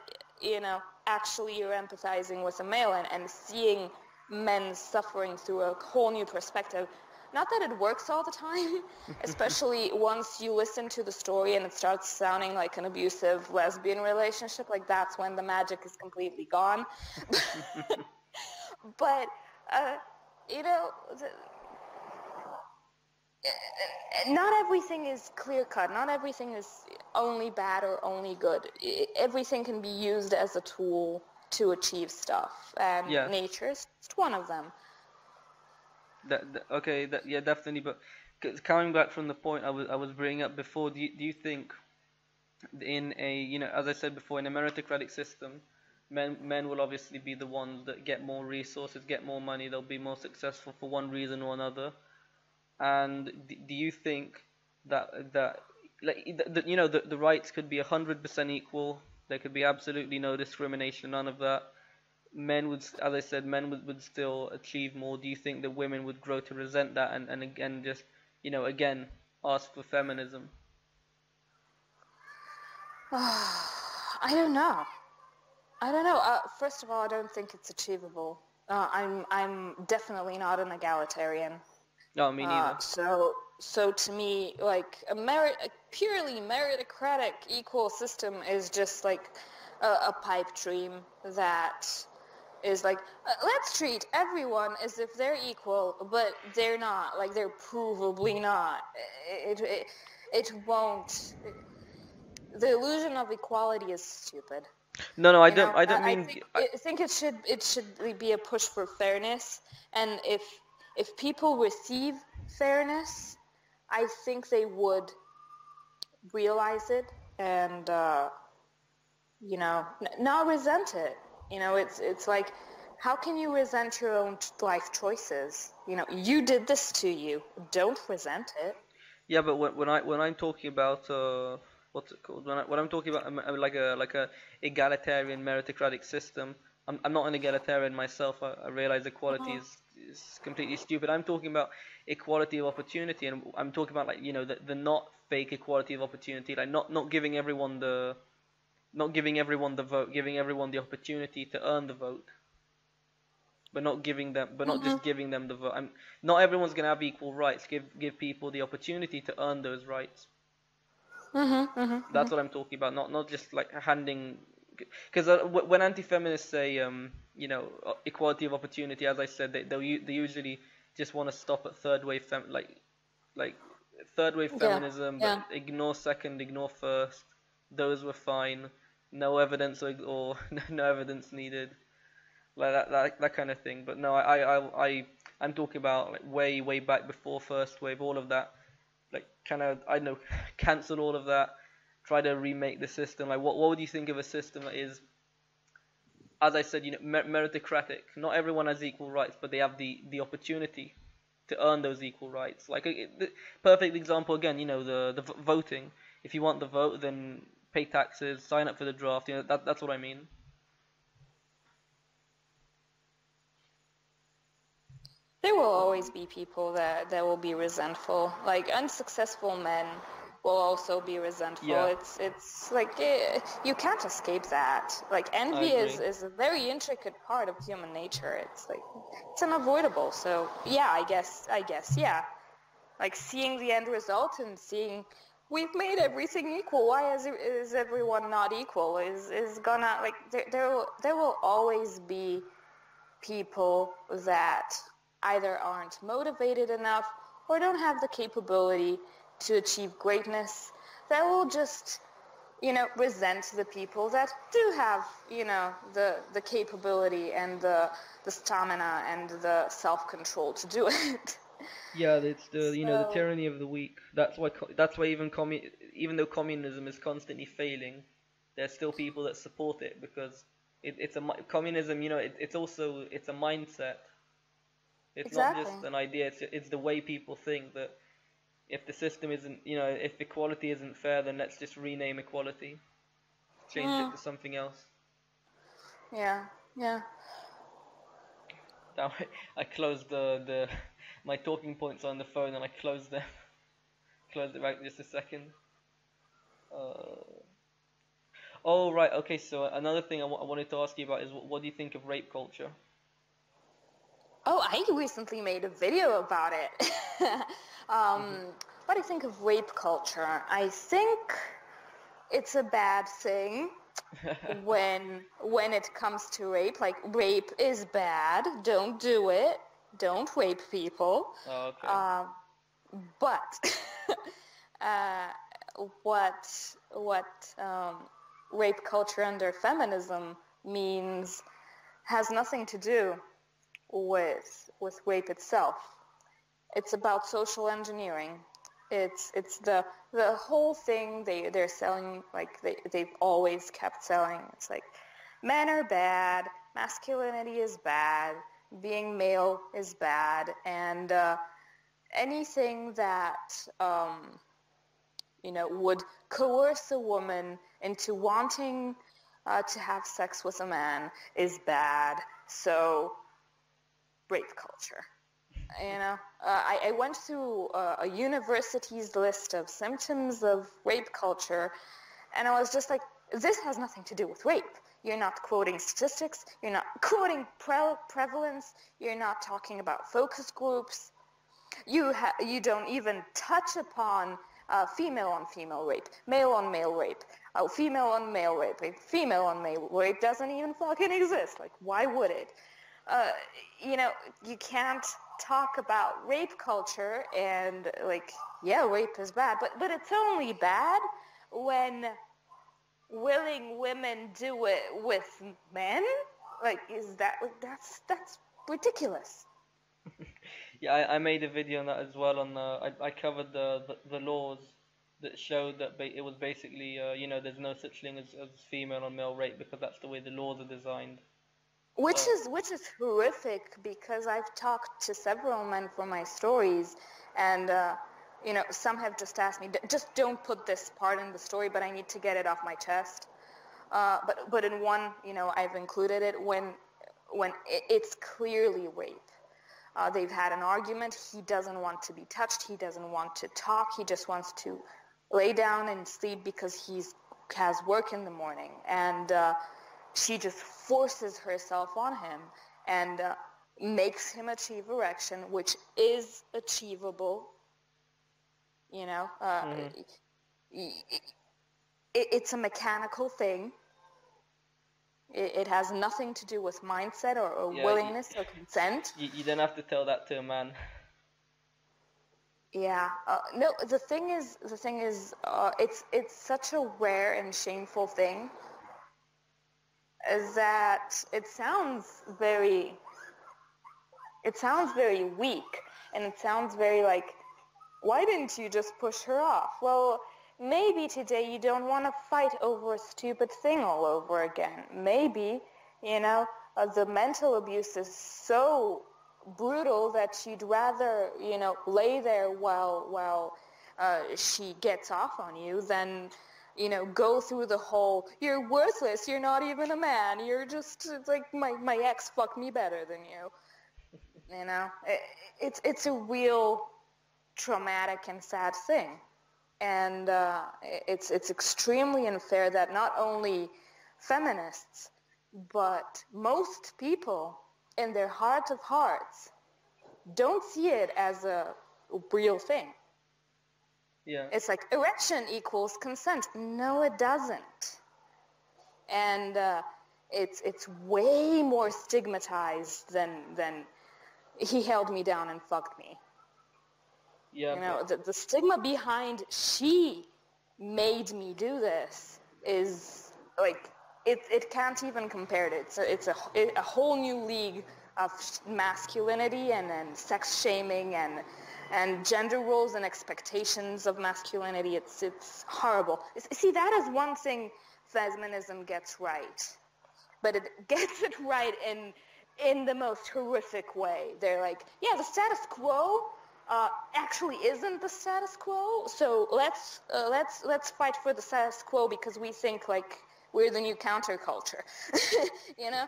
actually you're empathizing with a male and seeing men suffering through a whole new perspective. Not that it works all the time, especially once you listen to the story and it starts sounding like an abusive lesbian relationship. Like, that's when the magic is completely gone. But uh, you know, not everything is clear cut. Not everything is only bad or only good. Everything can be used as a tool to achieve stuff, and Yes. nature is just one of them. Okay, yeah, definitely. But coming back from the point I was bringing up before, do you think in a, you know, as I said before, in a meritocratic system, men will obviously be the ones that get more resources, get more money, they'll be more successful for one reason or another. And do you think that like you know, the rights could be 100% equal, there could be absolutely no discrimination, none of that, men would, as I said, men would still achieve more? Do you think that women would grow to resent that, and again just, you know, again ask for feminism? I don't know. I don't know. First of all, I don't think it's achievable. I'm definitely not an egalitarian. No, me neither. So to me, like a purely meritocratic equal system is just like a pipe dream that is like, let's treat everyone as if they're equal, but they're not. Like, they're provably not. It won't. The illusion of equality is stupid. No, no, I You don't know, I don't I mean think it should be a push for fairness, and if people receive fairness, I think they would realize it and not resent it. It's like, how can you resent your own life choices? You did this to you. Don't resent it. yeah, but when I'm talking about what's it called, when I'm talking about like a egalitarian meritocratic system, I'm not an egalitarian myself. I realize equality Mhm. is completely stupid. I'm talking about equality of opportunity, and I'm talking about, like, you know, the not fake equality of opportunity, like not giving everyone the vote, giving everyone the opportunity to earn the vote, but not Mhm. just giving them the vote. Not everyone's gonna have equal rights. Give people the opportunity to earn those rights. Mhm. Mhm. That's Mhm. what I'm talking about. Not just like handing, because when anti-feminists say, you know, equality of opportunity, as I said, they usually just want to stop at third wave like third wave Yeah. feminism, but Yeah. ignore second, ignore first. Those were fine. No evidence, or no evidence needed. Like that kind of thing. But no, I'm talking about, like, way back before first wave, all of that. Like, kind of, I don't know, cancel all of that. Try to remake the system. Like, what would you think of a system that is as I said, meritocratic. Not everyone has equal rights, but they have the opportunity to earn those equal rights. Like the perfect example again, the voting. If you want the vote, then pay taxes, sign up for the draft. That's what I mean. There will always be people that will be resentful. Like unsuccessful men will also be resentful. Yeah. It's like you can't escape that. Like envy is a very intricate part of human nature. It's like it's unavoidable. So yeah, I guess yeah. Like seeing the end result and seeing we've made everything equal. Why is everyone not equal? Is gonna like there will always be people that either aren't motivated enough or don't have the capability to achieve greatness, that will just, resent the people that do have, the capability and the stamina and the self-control to do it. Yeah, it's the the So, tyranny of the weak. That's why even though communism is constantly failing, there's still people that support it because communism. It's a mindset. It's not exactly. just an idea. It's the way people think that if the system isn't, if equality isn't fair, then let's just rename equality, change it to something else. Yeah, yeah. Now I closed my talking points on the phone and I closed them. Closed it back just a second. Oh right, okay. So another thing I wanted to ask you about is what do you think of rape culture? Oh, I recently made a video about it. What do you think of rape culture? I think it's a bad thing when it comes to rape. Like rape is bad. Don't do it. Don't rape people. Oh, okay. But uh, what rape culture under feminism means has nothing to do with rape itself. It's about social engineering. It's the whole thing they're selling, like they've always kept selling. It's like men are bad, masculinity is bad, being male is bad, and anything that would coerce a woman into wanting to have sex with a man is bad. So rape culture. I went through a university's list of symptoms of rape culture, and I was just like, this has nothing to do with rape. You're not quoting statistics. You're not quoting prevalence. You're not talking about focus groups. You don't even touch upon female on female rape, male on male rape, female on male rape. Female on male rape doesn't even fucking exist. Like, why would it? You can't talk about rape culture and rape is bad, but it's only bad when willing women do it with men. Like, that's ridiculous. Yeah, I made a video on that as well. I covered the laws that showed that it was basically there's no such thing as female on male rape because that's the way the laws are designed. Which is horrific because I've talked to several men for my stories, and some have just asked me, just don't put this part in the story, but I need to get it off my chest. But in one, I've included it when it's clearly rape. They've had an argument. He doesn't want to be touched. He doesn't want to talk. He just wants to lay down and sleep because he has work in the morning, and she just forces herself on him and makes him achieve erection, which is achievable. It's a mechanical thing. It has nothing to do with mindset or willingness or consent. You don't have to tell that to a man. Yeah. No, the thing is, it's such a rare and shameful thing. Is that it sounds very weak, and it sounds very like, why didn't you just push her off? Well, maybe today you don't want to fight over a stupid thing all over again. Maybe, You know, the mental abuse is so brutal that you'd rather, you know, lay there while she gets off on you than, you know, go through the whole, you're worthless, you're not even a man, you're just, it's like, my ex fucked me better than you. You know, it's a real traumatic and sad thing. And it's extremely unfair that not only feminists, but most people in their heart of hearts don't see it as a real thing. Yeah. It's like erection equals consent. No, it doesn't. And it's way more stigmatized than he held me down and fucked me. Yeah. You know, the stigma behind she made me do this is like it can't even compare to it. It's a whole new league of masculinity and sex shaming and gender roles and expectations of masculinity. It's horrible. See, that is one thing feminism gets right, but it gets it right in the most horrific way. They're like, yeah, the status quo actually isn't the status quo, so let's fight for the status quo because we think like we're the new counterculture. You know,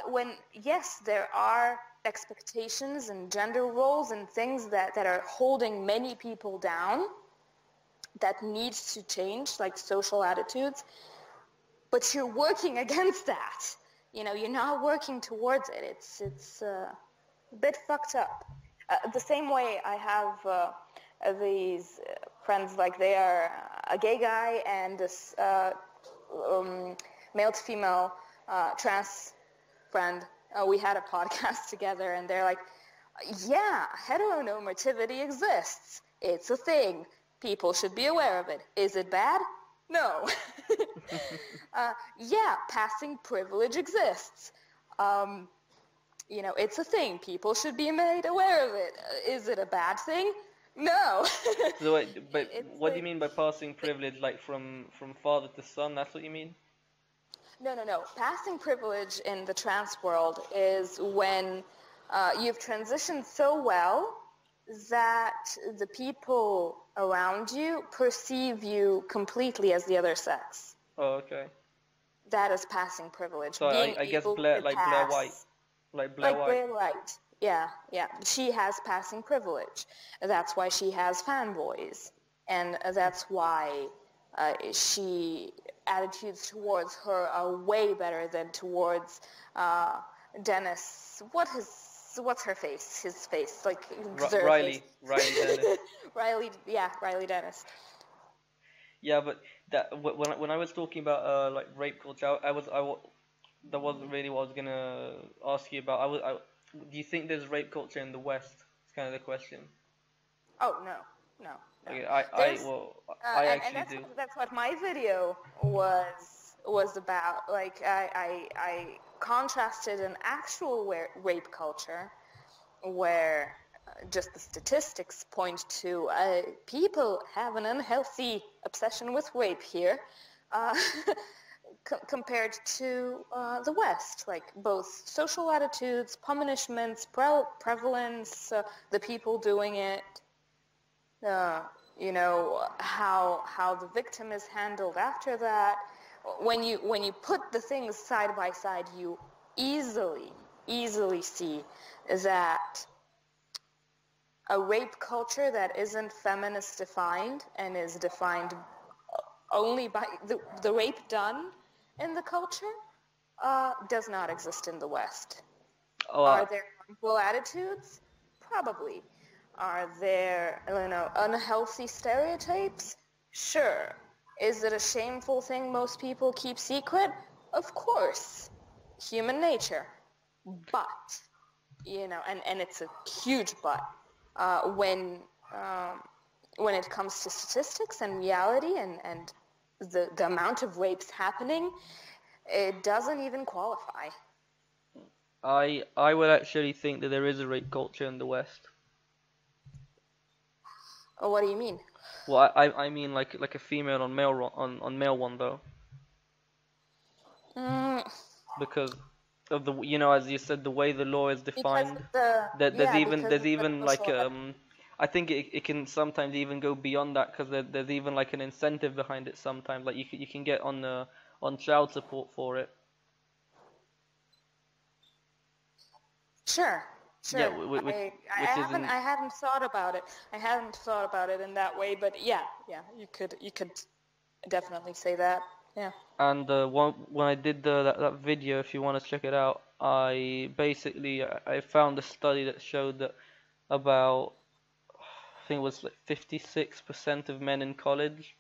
when yes, there are expectations and gender roles and things that are holding many people down that needs to change, like social attitudes, but you're working against that. You know, you're not working towards it. It's a bit fucked up. The same way I have these friends, like they are a gay guy and this male to female trans friend. We had a podcast together and they're like, yeah, heteronormativity exists. It's a thing. People should be aware of it. Is it bad? No. Yeah, passing privilege exists. You know, it's a thing. People should be made aware of it. Is it a bad thing? No. So wait, but what do you mean by passing privilege, like from father to son? That's what you mean? No. Passing privilege in the trans world is when you've transitioned so well that the people around you perceive you completely as the other sex. Oh, okay. That is passing privilege. So Being I guess able Blair, to like pass, Blair White, like Blair White. Blair White. Yeah. She has passing privilege. That's why she has fanboys, and that's why she attitudes towards her are way better than towards Dennis. What's her face? His face, like Riley Dennis. Riley Dennis. Yeah, but that when I was talking about like rape culture, that wasn't really what I was gonna ask you about. Do you think there's rape culture in the West? It's kind of the question. Oh no. Okay, I actually and do. that's what my video was about. Like I contrasted an actual rape culture where just the statistics point to people have an unhealthy obsession with rape here compared to the West, like both social attitudes, punishments, prevalence, the people doing it, you know, how the victim is handled after that. When you put the things side by side, you easily see that a rape culture that isn't feminist defined and is defined only by the rape done in the culture does not exist in the West. Are there harmful attitudes? Probably. Are there, unhealthy stereotypes? Sure. Is it a shameful thing most people keep secret? Of course. Human nature. But, and it's a huge but, when it comes to statistics and reality and the amount of rapes happening, it doesn't even qualify. I would actually think that there is a rape culture in the West. Oh, what do you mean? Well, I mean like a female on male one though. because of the, you know, as you said, the way the law is because defined. of the That yeah, because there's of the even like social. I think it can sometimes even go beyond that, because there's even like an incentive behind it sometimes. Like you can get on child support for it. Sure, Yeah, sure. which isn't. I haven't thought about it. I haven't thought about it in that way, but yeah, yeah, you could definitely say that. Yeah. And when I did that video, if you want to check it out, I basically I found a study that showed that about, I think it was like 56% of men in college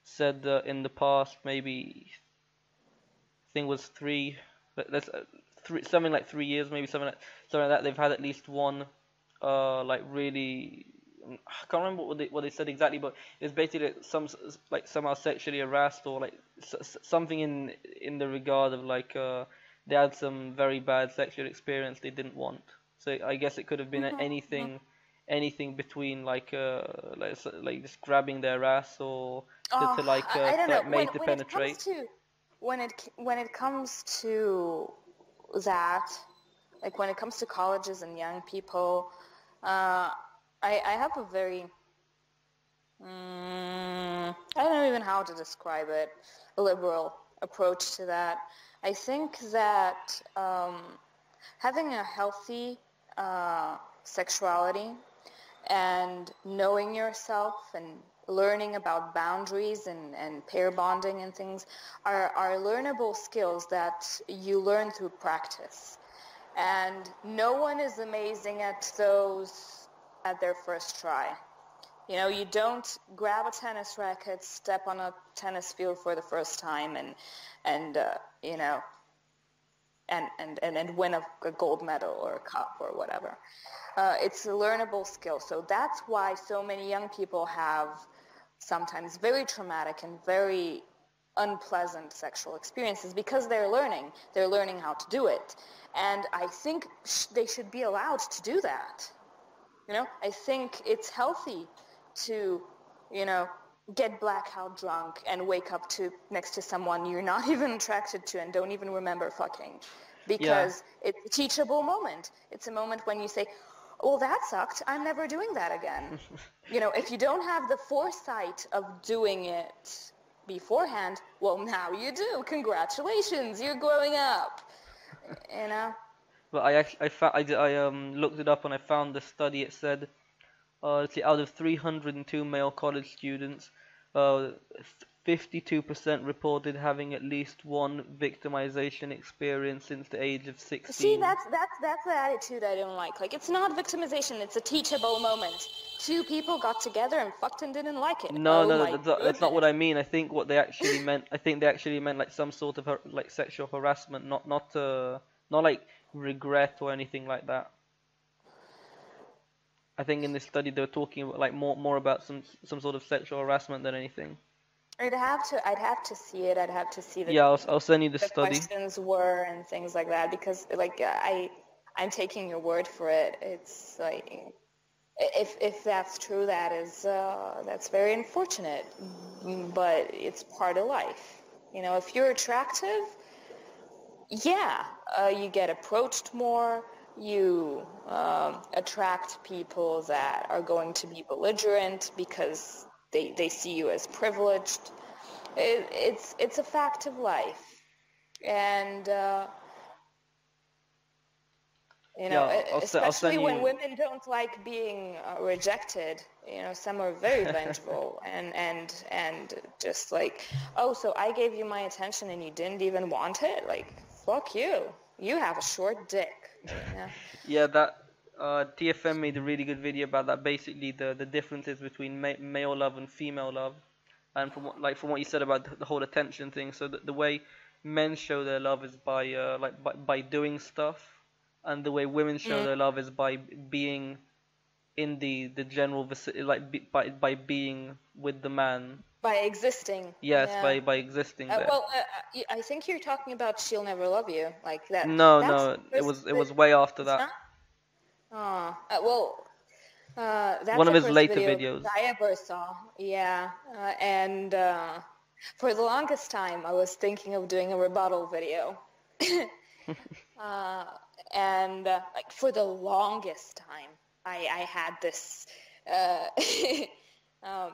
said that in the past, maybe I think it was that's something like 3 years, maybe something like that, they've had at least one like really, I can't remember what they said exactly, but it's basically like like somehow sexually harassed, or like something in the regard of like they had some very bad sexual experience they didn't want. So I guess it could have been anything between like just grabbing their ass, or Oh, I don't to know. like made to When it comes penetrate. to when it comes to that, like when it comes to colleges and young people, I have a very I don't know even how to describe it, a liberal approach to that. I think that having a healthy sexuality and knowing yourself and learning about boundaries and pair bonding and things are learnable skills that you learn through practice. And no one is amazing at those at their first try. You know, you don't grab a tennis racket, step on a tennis field for the first time, and you know, and win a gold medal or a cup or whatever. It's a learnable skill. So that's why so many young people have sometimes very traumatic and very unpleasant sexual experiences, because they're learning. They're learning how to do it. And I think they should be allowed to do that. You know, I think it's healthy to, you know, get blackout drunk and wake up next to someone you're not even attracted to and don't even remember fucking, Yeah. because it's a teachable moment. It's a moment when you say, well, that sucked, I'm never doing that again. You know, if you don't have the foresight of doing it beforehand, well, now you do. Congratulations, you're growing up. You know? But I looked it up and I found the study. It said, let's see, out of 302 male college students, 52% reported having at least one victimization experience since the age of See, 16. that's the attitude I don't like. Like, it's not victimization, it's a teachable moment. Two people got together and fucked and didn't like it. No, Oh no, my that's not what goodness. I mean. I think what they actually meant, I think they actually meant like some sort of like sexual harassment, not like regret or anything like that. I think in this study they were talking about like more about some sort of sexual harassment than anything. I'd have to see it. I'd have to see Yeah, I'll send you the the study. questions were and things like that, because like I'm taking your word for it. It's like, if that's true, that's very unfortunate, but it's part of life. You know, if you're attractive, yeah, you get approached more. You attract people that are going to be belligerent because they see you as privileged. It's a fact of life, and you know, Yeah, I'll especially send when you. women don't like being rejected. You know, some are very vengeful and just like, oh, so I gave you my attention and you didn't even want it? Like, fuck you. You have a short dick. Yeah. Yeah, that TFM made a really good video about that. Basically, the differences between male love and female love, and from what you said about the whole attention thing. So the way men show their love is by by doing stuff, and the way women show Mm. their love is by being in the general vicinity, like by being with the man. By existing. Yes, Yeah. by existing there. Well, I think you're talking about "She'll Never Love You," like that. No, That's no, the first. it was way after It's that. not. Oh, well, that's One of the his first later video videos. I ever saw. Yeah, and for the longest time, I was thinking of doing a rebuttal video. uh, and like for the longest time, I had this uh,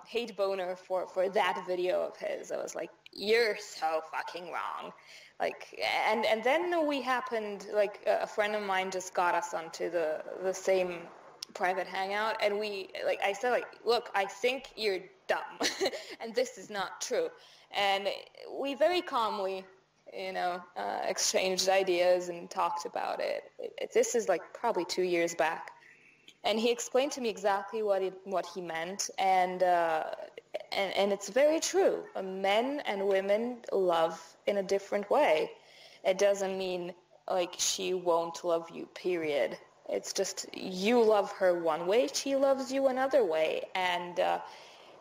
hate boner for that video of his. I was like, you're so fucking wrong. Like, and then we happened, like a friend of mine just got us onto the same private hangout, and we, like, I said, like, look, I think you're dumb, and this is not true. And we very calmly, exchanged ideas and talked about it. This is like probably 2 years back. And he explained to me exactly what he meant, and it's very true. Men and women love in a different way. It doesn't mean like she won't love you, period. It's just you love her one way, she loves you another way, and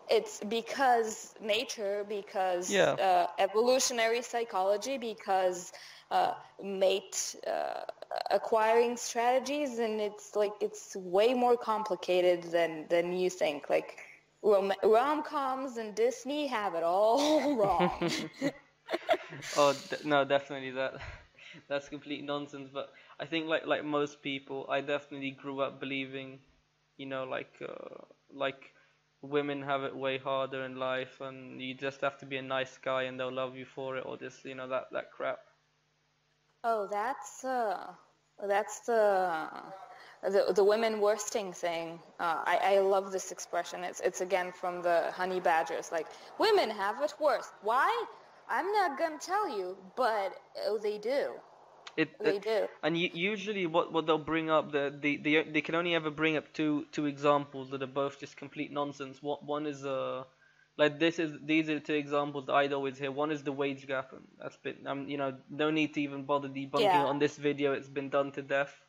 it's because nature, because Yeah. evolutionary psychology, because mate acquiring strategies, and it's way more complicated than you think. Like rom-coms and Disney have it all wrong. Oh no, definitely that's complete nonsense. But I think like most people, I definitely grew up believing, like women have it way harder in life, and you just have to be a nice guy and they'll love you for it, or just that crap. Oh, that's the women worsting thing. I love this expression. It's again from the honey badgers. Like, women have it worse. Why? I'm not gonna tell you, but oh, they do. They do. And usually what they'll bring up, they can only ever bring up two examples that are both just complete nonsense. One is like these are the two examples that I'd always hear. One is the wage gap, and that's been no need to even bother debunking Yeah. it on this video. It's been done to death.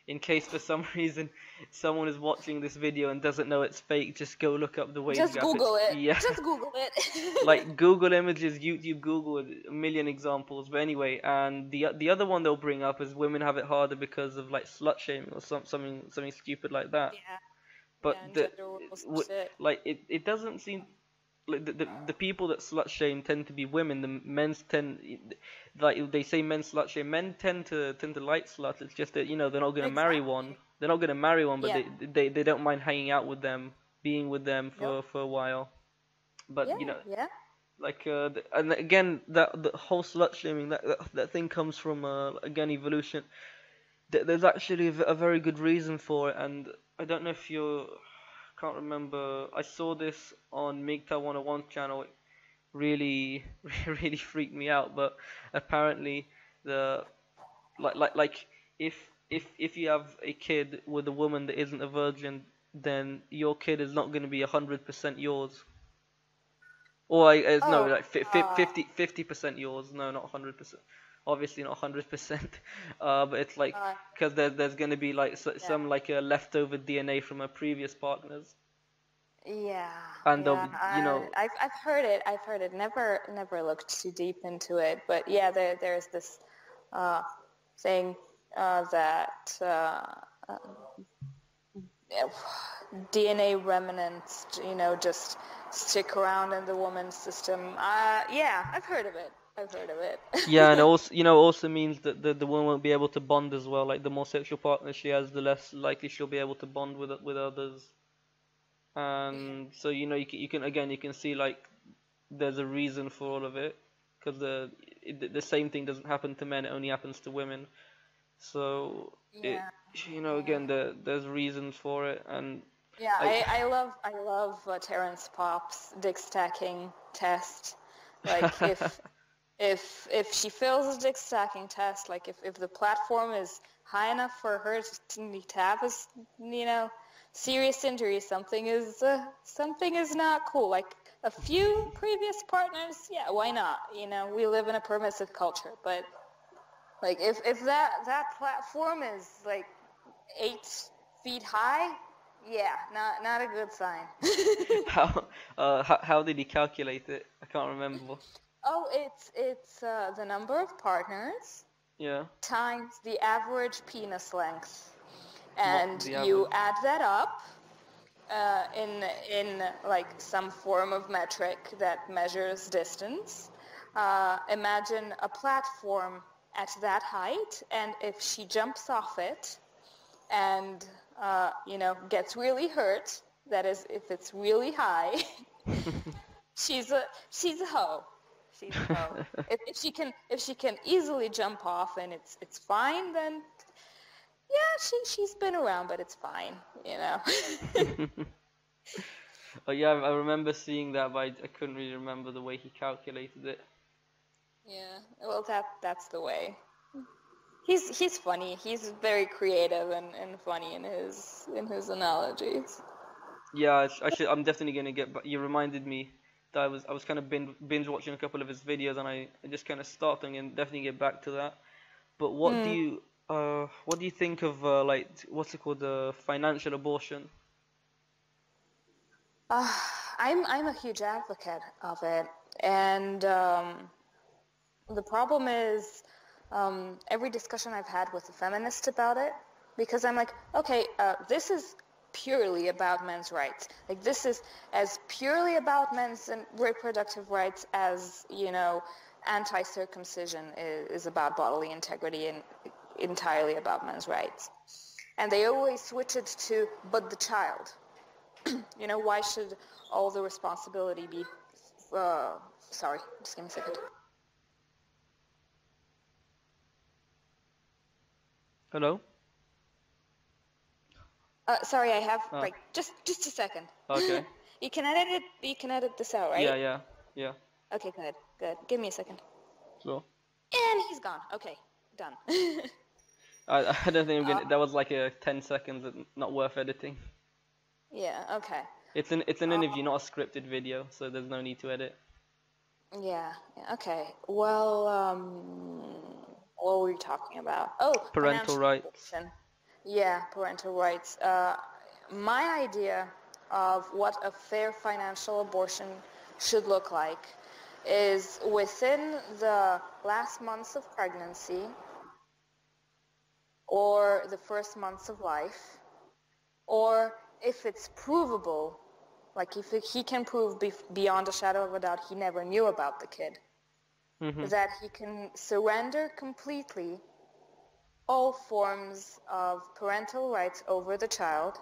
In case for some reason someone is watching this video and doesn't know it's fake, just go look up the wage Just gap. Google it. Yeah. Just Google it. Like Google Images, YouTube, Google, a million examples. But anyway, and the other one they'll bring up is women have it harder because of like slut shaming or something stupid like that. Yeah. But Yeah, and gender roles and shit. like it doesn't seem like the people that slut shame tend to be women. The men's tend, like they say, men slut shame. Men tend to like sluts. It's just that they're not gonna marry one. Exactly. They're not gonna marry one, but Yeah. they don't mind hanging out with them, being with them Yep. for a while. But Yeah. Yeah. like and again that the whole slut shaming, that thing comes from again evolution. There's actually a very good reason for it, and I don't know if you can't remember. I saw this on MGTOW 101 channel. It really really freaked me out. But apparently the like if you have a kid with a woman that isn't a virgin, then your kid is not going to be 100% yours. Or no, Oh. like 50% yours. No, not 100%. Obviously not 100%. But it's like Uh, because there's going to be like yeah. some like leftover DNA from her previous partners, Yeah, and they'll yeah. be, I've heard it. I've heard it. Never looked too deep into it. But yeah, there's this uh, thing that DNA remnants, just stick around in the woman's system. Yeah, I've heard of it. I've heard of it. yeah, and also also means that the woman won't be able to bond as well. Like the more sexual partners she has, the less likely she'll be able to bond with others. And so you can see like there's a reason for all of it, because the same thing doesn't happen to men, it only happens to women. So it Yeah. again there's reasons for it. And Yeah, I I love Terrence Popp's dick stacking test. Like if she fails the dick stacking test, like if the platform is high enough for her to have a serious injury, something is not cool. Like a few previous partners, yeah, why not? We live in a permissive culture, but like if that platform is like 8 feet high, yeah, not a good sign. how did he calculate it? I can't remember. Oh, it's the number of partners Yeah. times the average penis length, and The you average. add that up in like some form of metric that measures distance. Imagine a platform at that height, and if she jumps off it and gets really hurt, that is, if it's really high, she's a hoe. She's a hoe. If she can easily jump off and it's fine, then yeah, she's been around, but it's fine, Oh yeah, I remember seeing that, but I couldn't really remember the way he calculated it. Yeah, well, that's the way. He's funny. He's very creative and funny in his analogies. Yeah, I'm definitely gonna get. But you reminded me that I was kind of binge watching a couple of his videos, and I just kind of starting and definitely get back to that. But what do you think of like what's it called, the financial abortion? I'm a huge advocate of it, and the problem is every discussion I've had with a feminist about it, because I'm like, okay, this is purely about men's rights. Like, this is as purely about men's and reproductive rights as, anti-circumcision is about bodily integrity and entirely about men's rights. And they always switch it to, but the child. Why should all the responsibility be, sorry, just give me a second. Hello? Sorry, I have just a second. Okay. You can edit this out, right? Yeah. Okay, good. Give me a second. Sure. And he's gone. Okay, done. I don't think I'm gonna. That was like a 10 seconds, not worth editing. Yeah. Okay. It's an interview, not a scripted video, so there's no need to edit. Yeah. Okay. Well, what were we talking about? Oh, Parental rights. Yeah, parental rights. My idea of what a fair financial abortion should look like is within the last months of pregnancy or the first months of life, or if it's provable, like if he can prove beyond a shadow of a doubt he never knew about the kid, that he can surrender completely all forms of parental rights over the child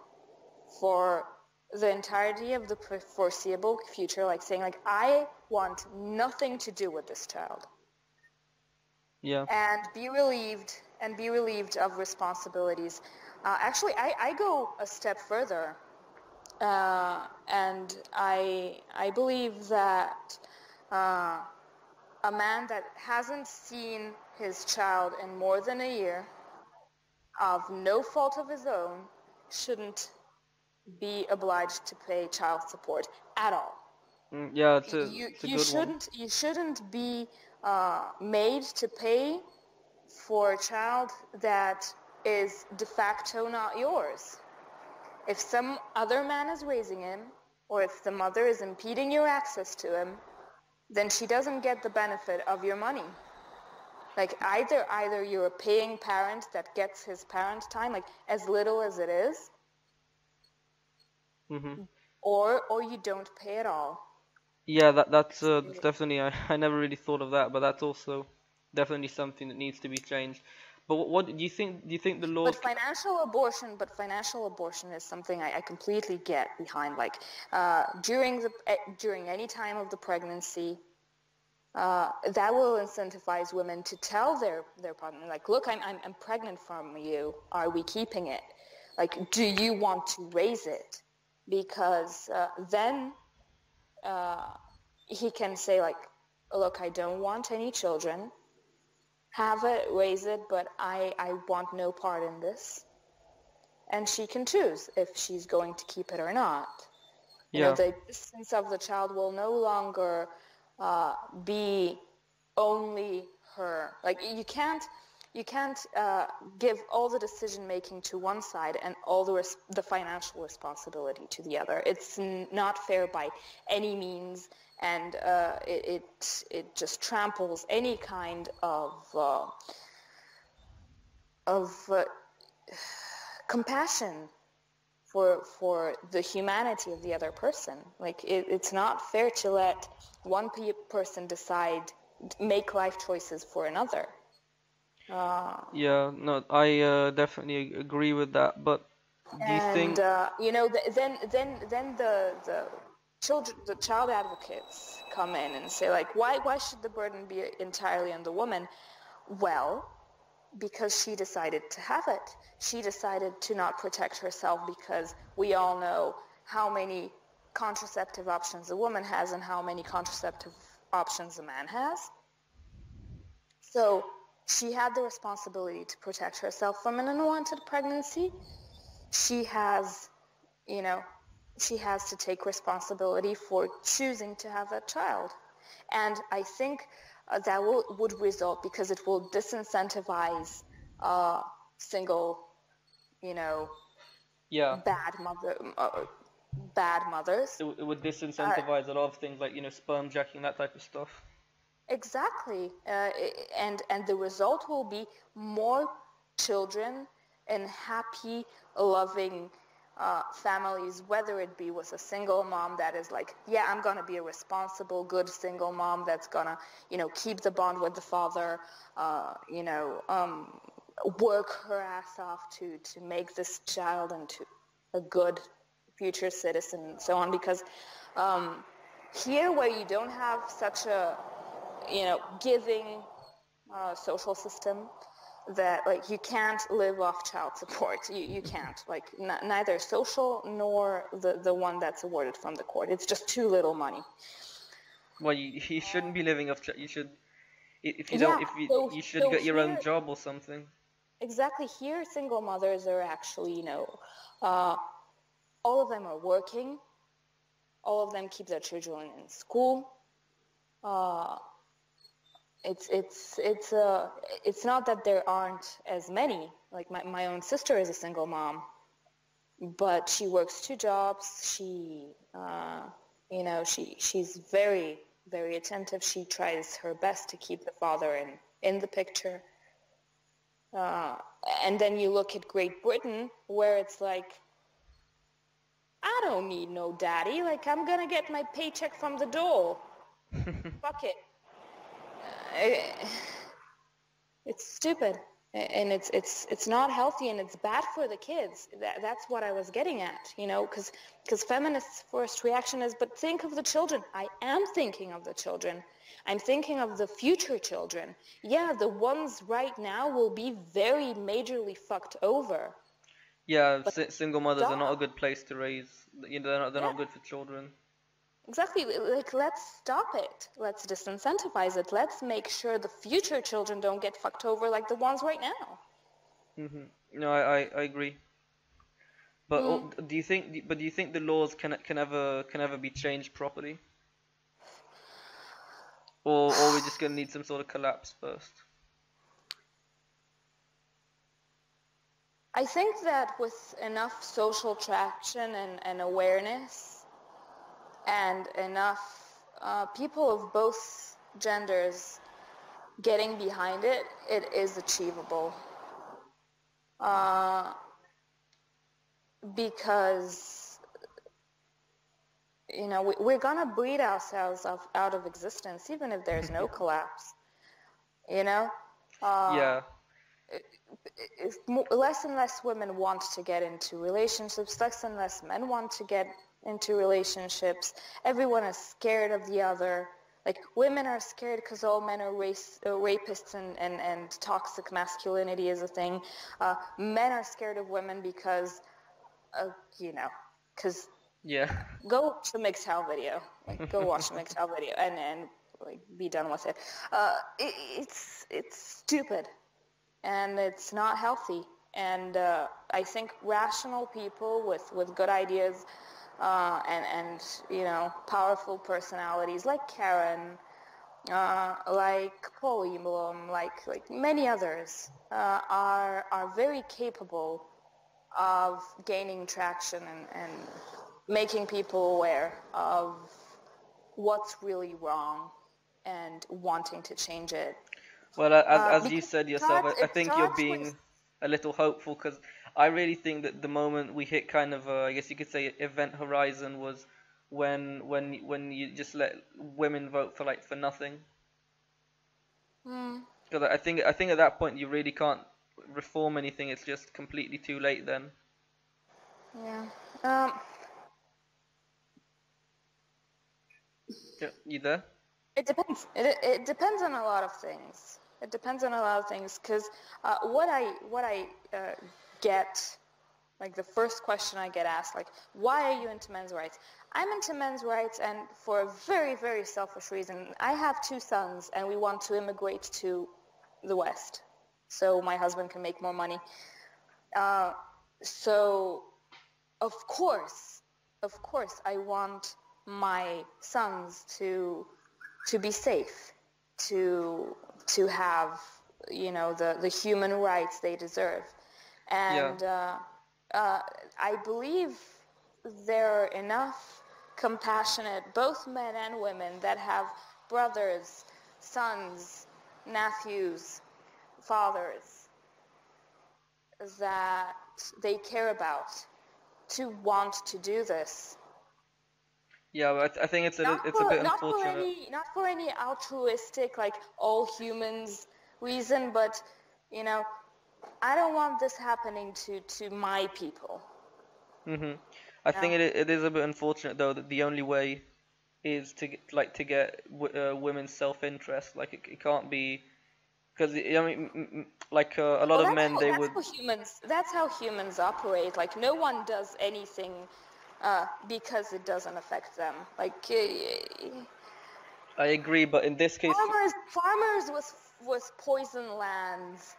for the entirety of the foreseeable future, like saying, like, I want nothing to do with this child. Yeah. And be relieved of responsibilities. Actually, I go a step further, and I believe that a man that hasn't seen his child in more than a year, of no fault of his own, shouldn't be obliged to pay child support at all. Yeah, it's a good one. You shouldn't be made to pay for a child that is de facto not yours. If some other man is raising him, or if the mother is impeding your access to him, then she doesn't get the benefit of your money. Like, either you're a paying parent that gets his parent time, like as little as it is, or you don't pay at all. Yeah, that's definitely. I never really thought of that, but that's also definitely something that needs to be changed. But what do you think? Do you think the law? But financial abortion is something I completely get behind. Like, during any time of the pregnancy, that will incentivize women to tell their partner, like, look, I'm pregnant from you. Are we keeping it? Like, do you want to raise it? Because then he can say, like, look, I don't want any children. Have it, raise it, but I want no part in this. And she can choose if she's going to keep it or not. You know, the existence of the child will no longer be only her. Like, you can't give all the decision making to one side and all the financial responsibility to the other. It's not fair by any means, and it just tramples any kind of compassion for the humanity of the other person. Like, it's not fair to let one person make life choices for another. Uh, Yeah, no, I definitely agree with that. But do you and think? then the child advocates come in and say, like, why should the burden be entirely on the woman? Well, because she decided to have it. She decided to not protect herself, because we all know how many contraceptive options a woman has and how many contraceptive options a man has. So she had the responsibility to protect herself from an unwanted pregnancy. She has, you know, she has to take responsibility for choosing to have that child. And I think that would result, because it will disincentivize single, you know, Yeah, bad mothers. it would disincentivize a lot of things like sperm jacking, that type of stuff. Exactly, and the result will be more children and happy, loving families, whether it be with a single mom that is like, yeah, I'm gonna be a responsible, good single mom that's gonna, keep the bond with the father, work her ass off to make this child into a good future citizen and so on. Because here, where you don't have such a giving social system, that like you can't live off child support. You can't, like, neither social nor the one that's awarded from the court. It's just too little money. Well, you shouldn't be living off. You should, if you don't, Yeah. if So you should so get your own here, job or something. exactly, here single mothers are actually, uh, all of them are working. All of them keep their children in school. Uh, it's not that there aren't as many. Like my own sister is a single mom, but she works two jobs. She's very, very attentive. She tries her best to keep the father in the picture. Uh, and then you look at Great Britain, where it's like, I don't need no daddy. Like, I'm gonna get my paycheck from the door. Fuck it. Uh, It's stupid, and it's not healthy, and it's bad for the kids. That's what I was getting at, because feminists' first reaction is, but think of the children. I am thinking of the children. I'm thinking of the future children. Yeah, the ones right now will be very majorly fucked over. Yeah, But single mothers are not a stop. good place to raise. They're Yeah, not good for children. exactly. Like, let's stop it. Let's disincentivize it. Let's make sure the future children don't get fucked over like the ones right now. No, I agree. But Hmm. do you think the laws can ever be changed properly, or we're just gonna need some sort of collapse first? I think that with enough social traction and awareness, and enough people of both genders getting behind it, it is achievable. Uh, because, we're going to breed ourselves out of existence, even if there's no collapse, you know? Uh, Yeah, Less and less women want to get into relationships, less and less men want to get into relationships. Everyone is scared of the other. Like, women are scared because all men are rapists, and toxic masculinity is a thing. Men are scared of women because, uh, because yeah. go watch the MGTOW video. Like, go watch the MGTOW video and like, be done with it. It's stupid. And it's not healthy. And I think rational people with good ideas and powerful personalities like Karen, like Paul Eblom, like many others, are very capable of gaining traction and making people aware of what's really wrong and wanting to change it. Well, as you Because said yourself, I it think you're starts with. being a little hopeful because I really think that the moment we hit kind of I guess you could say event horizon was when you just let women vote for for nothing. Because I think at that point you really can't reform anything. It's just completely too late then. Yeah. Um, Yeah, you there? it depends. It depends on a lot of things. It depends on a lot of things because what I get, like the first question I get asked, like, why are you into men's rights? I'm into men's rights, and for a very, very selfish reason. I have 2 sons, and we want to immigrate to the West so my husband can make more money. So, of course, I want my sons to be safe, to have, the human rights they deserve. Yeah. And I believe there are enough compassionate, both men and women, that have brothers, sons, nephews, fathers that they care about to want to do this. Yeah, but I think it's a bit unfortunate. Not for any altruistic, like all humans reason, but I don't want this happening to my people. I think it is a bit unfortunate though that the only way is to get women's self-interest. Like it can't be because I mean like a lot Well, of men they would. that's how humans operate. Like no one does anything because it doesn't affect them. Like I agree, but in this case, farmers with poison lands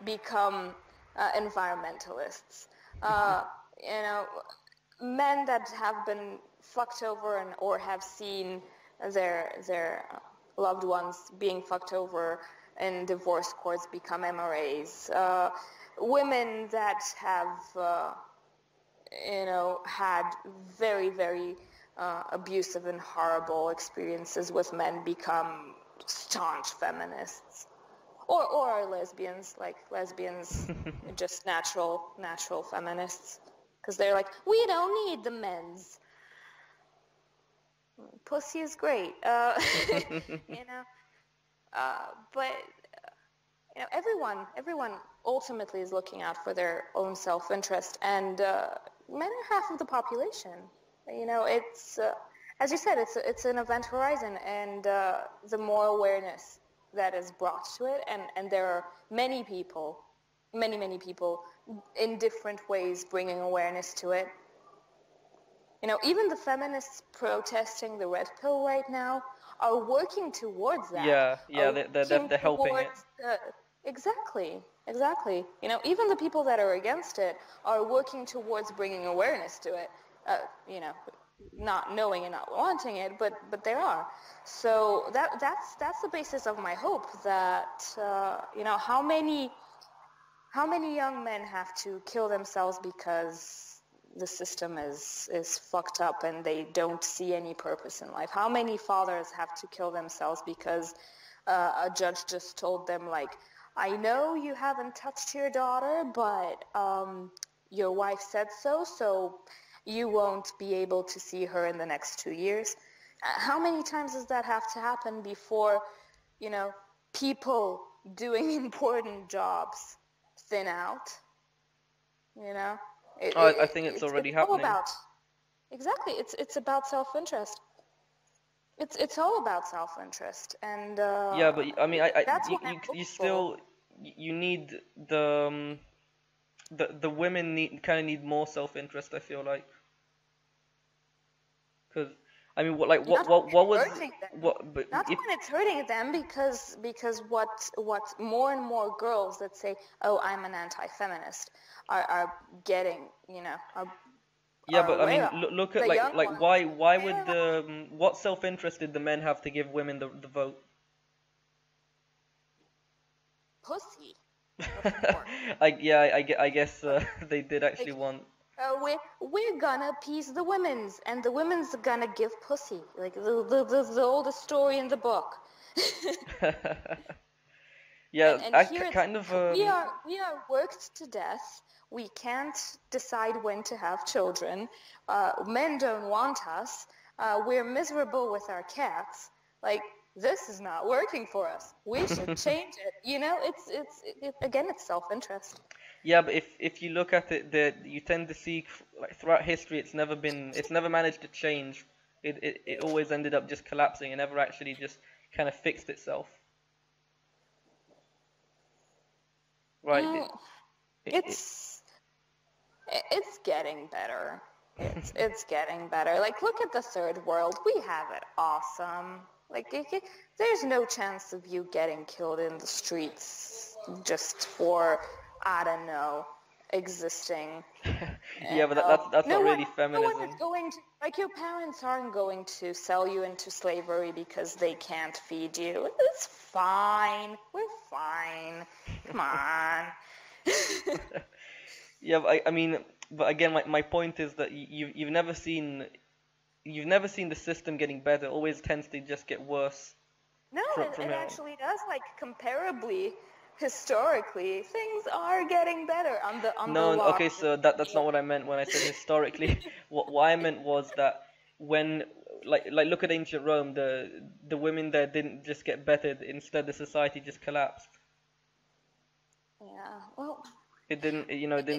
become environmentalists. Men that have been fucked over or have seen their loved ones being fucked over in divorce courts become MRAs. Women that have had very, very abusive and horrible experiences with men become staunch feminists. Or are lesbians, just natural feminists. Because they're like, we don't need the men's. Pussy is great. But everyone ultimately is looking out for their own self-interest, and men are half of the population. It's as you said, it's an event horizon, and the more awareness that is brought to it, and there are many people in different ways bringing awareness to it. Even the feminists protesting the red pill right now are working towards that. yeah, they're helping it. Exactly. Even the people that are against it are working towards bringing awareness to it. Not knowing and not wanting it, but there are. So that's the basis of my hope that how many young men have to kill themselves because the system is fucked up and they don't see any purpose in life? How many fathers have to kill themselves because a judge just told them, like, I know you haven't touched your daughter, but your wife said so you won't be able to see her in the next 2 years? How many times does that have to happen before, people doing important jobs thin out? I think it's already happening. Exactly. It's about self-interest. It's all about self-interest, and Yeah, but I mean, that's what I'm you hopeful. still you need the women need more self-interest. I feel like because I mean, what was what? But Not if when it's hurting them, because what more and more girls that say, "Oh, I'm an anti-feminist," are getting, yeah, are but I way mean, off. look at The young like ones, why would they're the what self-interest did the men have to give women the vote? pussy. Of course. I guess they did actually Like, want. we're gonna appease the women's, and the women's gonna give pussy, like the oldest story in the book. Yeah, And I here it's, kind of we are worked to death. We can't decide when to have children. Men don't want us. We're miserable with our cats. Like, this is not working for us. We should change it. You know, again, it's self-interest. Yeah, but if you look at it, you tend to see like throughout history, it's never managed to change. It always ended up just collapsing and never actually just kind of fixed itself. Right. Mm, it's getting better. It's getting better. Like, look at the third world. We have it awesome. Like, there's no chance of you getting killed in the streets just for, I don't know, existing. Yeah, but that's not really feminism. No one is going to, like, your parents aren't going to sell you into slavery because they can't feed you. It's fine. We're fine. Come on. Yeah, but I mean, but again, my point is that you've never seen the system getting better. It always tends to just get worse. No, it actually does. Like, comparably, historically, things are getting better on the No, law. okay, so that's not what I meant when I said historically. What I meant was that when like look at ancient Rome, the women there didn't just get better. Instead, the society just collapsed. Yeah, well, it didn't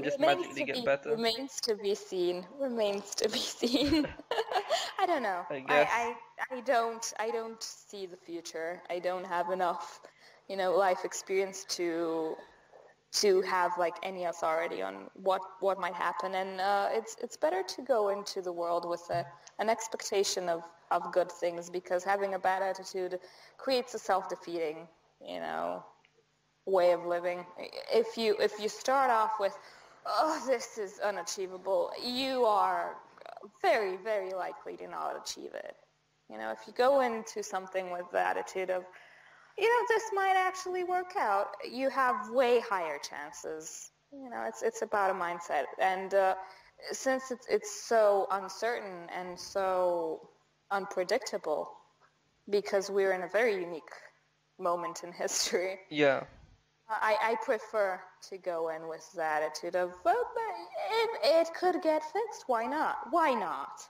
just magically get better. Remains to be seen. Remains to be seen. I don't know. I guess. I don't see the future. I don't have enough, life experience to have like any authority on what might happen. And it's better to go into the world with an expectation of good things, because having a bad attitude creates a self-defeating, way of living. If you start off with, oh, this is unachievable, you are very, very likely to not achieve it. If you go into something with the attitude of, this might actually work out, you have way higher chances. It's about a mindset. And since it's so uncertain and so unpredictable, because we're in a very unique moment in history. Yeah. I prefer to go in with the attitude of, well, it could get fixed. Why not? Why not?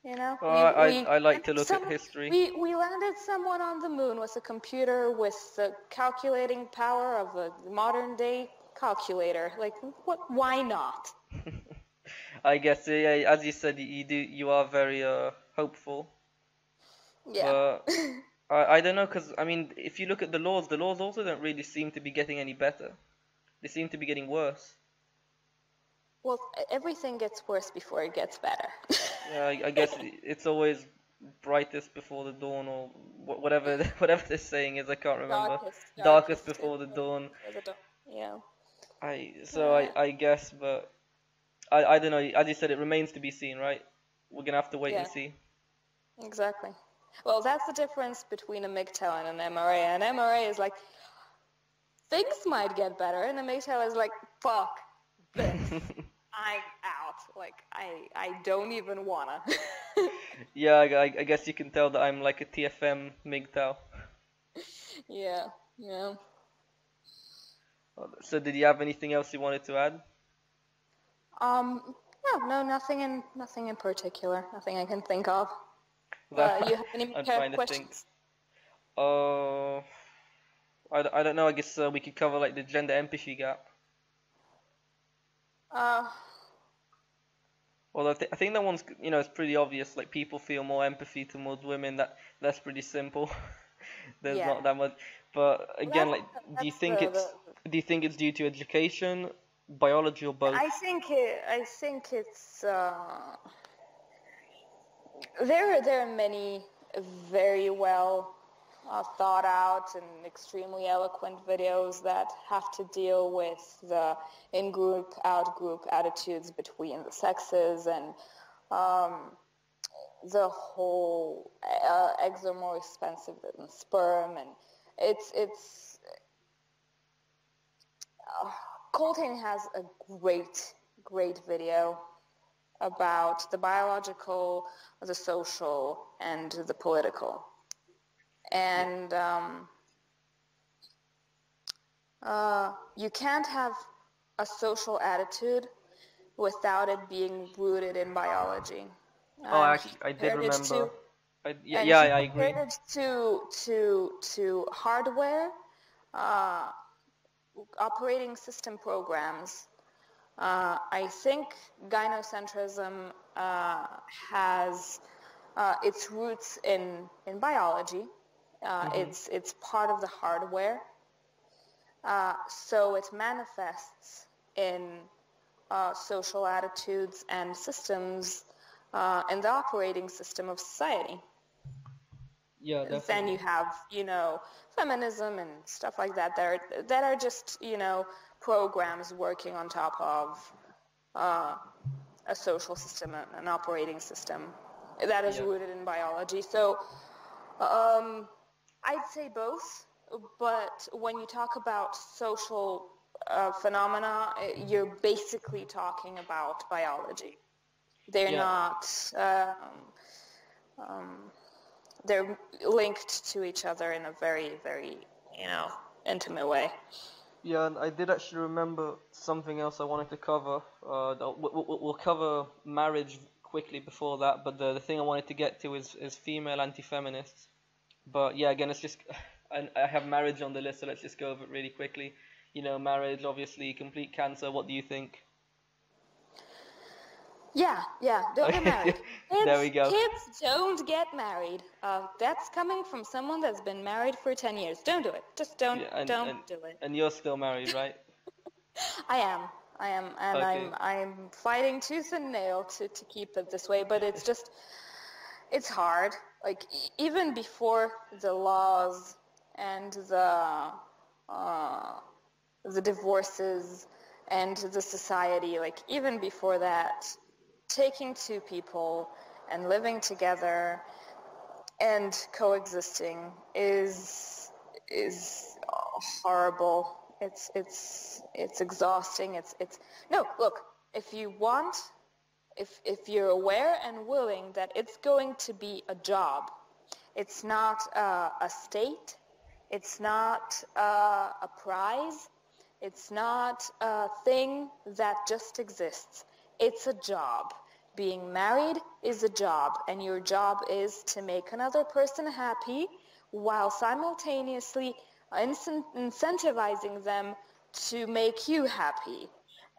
I like to look at history. We landed someone on the moon with a computer with the calculating power of a modern day calculator. Like, what? Why not? I guess, yeah, as you said, you are very hopeful. Yeah. But I don't know, because I mean, if you look at the laws also don't really seem to be getting any better. They seem to be getting worse. Well, everything gets worse before it gets better. Yeah, I guess it's always brightest before the dawn, or whatever this saying is. I can't remember. Darkest before the dawn. Yeah. I guess, but I don't know. As you said, it remains to be seen, right? We're gonna have to wait and see. Exactly. Well, that's the difference between a MGTOW and an MRA. An MRA is like, things might get better, and a MGTOW is like, fuck this. I'm out. Like, I don't even wanna. Yeah, I guess you can tell that I'm like a TFM MGTOW. Yeah. So did you have anything else you wanted to add? No, nothing in particular. Nothing I can think of. You have any questions? I don't know. I guess we could cover like the gender empathy gap. Well, I think that one's, it's pretty obvious. Like, people feel more empathy towards women. That's pretty simple. There's not that much. But again, do you think it's due to education, biology, or both? I think it's there are many very well thought out and extremely eloquent videos that have to deal with the in-group, out-group attitudes between the sexes, and the whole eggs are more expensive than sperm, and it's Colton has a great video about the biological, the social, and the political. And you can't have a social attitude without it being rooted in biology. Actually, I did remember. And Yeah, he I agree. compared it to hardware, uh, operating system programs. I think gynocentrism has its roots in biology. It's part of the hardware, so it manifests in social attitudes and systems in the operating system of society. Yeah, Then you definitely. have, feminism and stuff like that that are just, programs working on top of a social system, an operating system that is Yeah. rooted in biology. So I'd say both, but when you talk about social phenomena, you're basically talking about biology. They're Yeah. not, they're linked to each other in a very, very, intimate way. Yeah, and I did actually remember something else I wanted to cover. We'll cover marriage quickly before that, but the thing I wanted to get to is female anti-feminists. But yeah, again, it's just I have marriage on the list, so let's just go over it really quickly. Marriage, obviously, complete cancer. What do you think? Yeah, don't get married. There we go. Kids don't get married. That's coming from someone that's been married for 10 years. Don't do it. Just don't, Yeah, and don't and do it. and you're still married, right? I am. And Okay. I'm fighting tooth and nail to keep it this way, but it's hard. Like, even before the laws and uh, the divorces and the society, like, even before that, taking two people and living together and coexisting is horrible. It's exhausting. It's no, look, if you want, if you're aware and willing that it's going to be a job, it's not a state, it's not a prize, it's not a thing that just exists. It's a job. Being married is a job, and your job is to make another person happy while simultaneously incentivizing them to make you happy.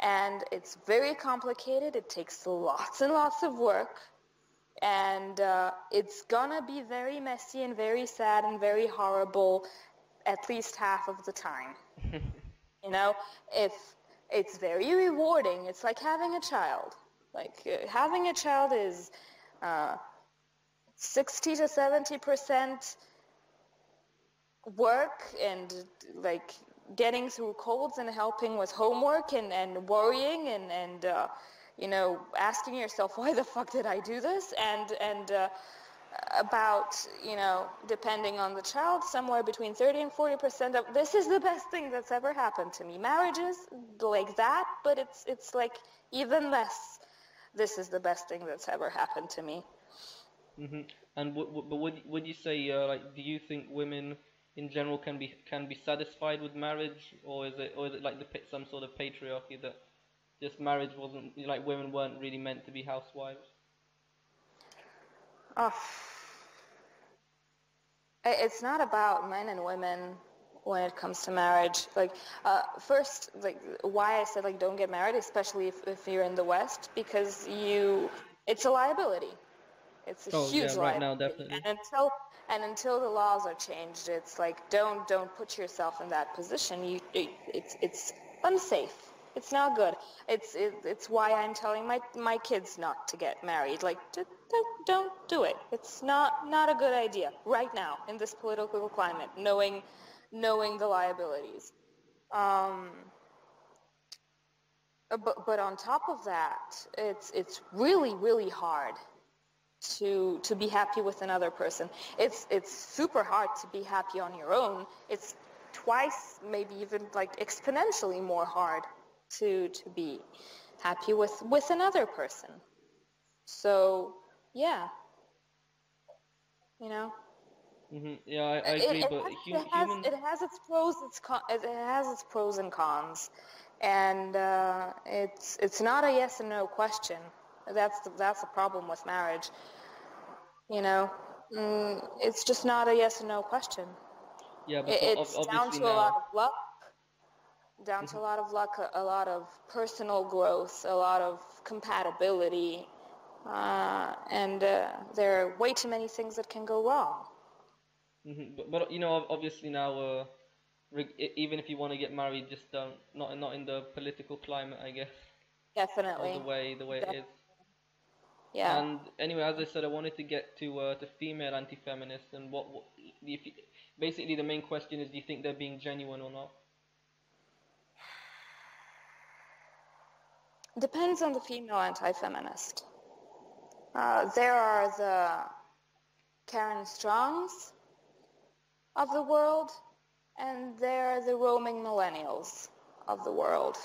And it's very complicated. It takes lots and lots of work. And it's gonna be very messy and very sad and very horrible at least half of the time. You know, if it's very rewarding, it's like having a child. Like, having a child is 60 to 70% work and, like, getting through colds and helping with homework and worrying and asking yourself, why the fuck did I do this? And about, depending on the child, somewhere between 30 and 40% of this is the best thing that's ever happened to me. Marriages like that, but it's like even less. This is the best thing that's ever happened to me. hmm And but would you say like do you think women in general can be satisfied with marriage, or is it like some sort of patriarchy that just marriage wasn't like women weren't really meant to be housewives? Oh, it's not about men and women when it comes to marriage. Like, first, like, why I said, like, don't get married, especially if you're in the West, because it's a liability. It's a Oh yeah, huge right now liability. definitely. And until the laws are changed, it's like, don't put yourself in that position. It's unsafe. It's not good. It's why I'm telling my kids not to get married. Like, don't do it. It's not a good idea right now in this political climate, knowing the liabilities. Um, but on top of that, it's really, really hard to be happy with another person. It's super hard to be happy on your own. It's twice, maybe even like exponentially more hard to be happy with another person. So yeah, you know, Yeah, I agree, but humans. it has its pros, it has its pros and cons, and it's not a yes and no question. That's the problem with marriage, you know. It's just not a yes or no question. Yeah, but It's down obviously to a lot now. of luck, a lot of personal growth, a lot of compatibility, and there are way too many things that can go wrong. But obviously now, even if you want to get married, just don't not in the political climate, I guess, or Definitely. the way it is. Yeah. And anyway, as I said, I wanted to get to female anti-feminists and what if you, basically the main question is, do you think they're being genuine or not? Depends on the female anti-feminist. There are the Karen Strongs of the world, and there are the roaming millennials of the world.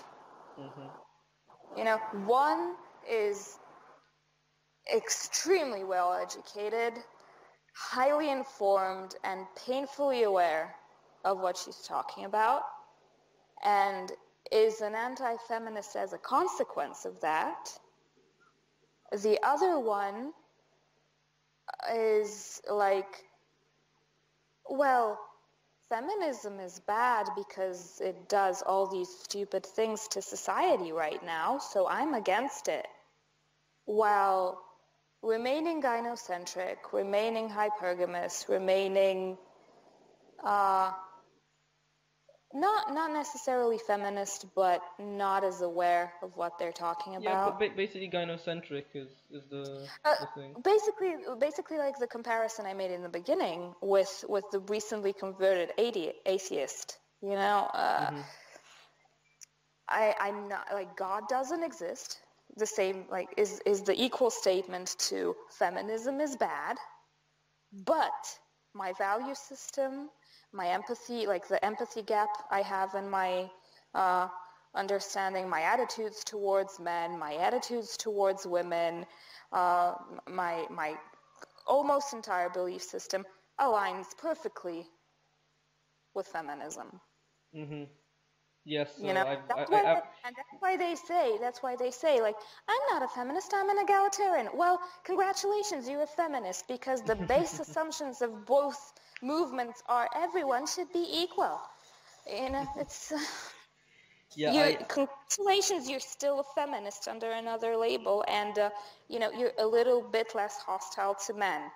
One is extremely well educated, highly informed, and painfully aware of what she's talking about, and is an anti-feminist as a consequence of that. The other one is like, well, feminism is bad because it does all these stupid things to society right now, so I'm against it. While remaining gynocentric, remaining hypergamous, remaining not necessarily feminist, but not as aware of what they're talking Yeah, about. basically gynocentric is the thing. Basically, like the comparison I made in the beginning with the recently converted atheist. I'm not like, God doesn't exist. The same like is the equal statement to feminism is bad, but my value system, my empathy, like the empathy gap I have in my understanding, my attitudes towards men, my attitudes towards women, my almost entire belief system aligns perfectly with feminism. Yes, That's why they say, like, I'm not a feminist, I'm an egalitarian. Well, congratulations, you're a feminist, because the base assumptions of both movements are everyone should be equal. It's congratulations, you're still a feminist under another label, and you're a little bit less hostile to men.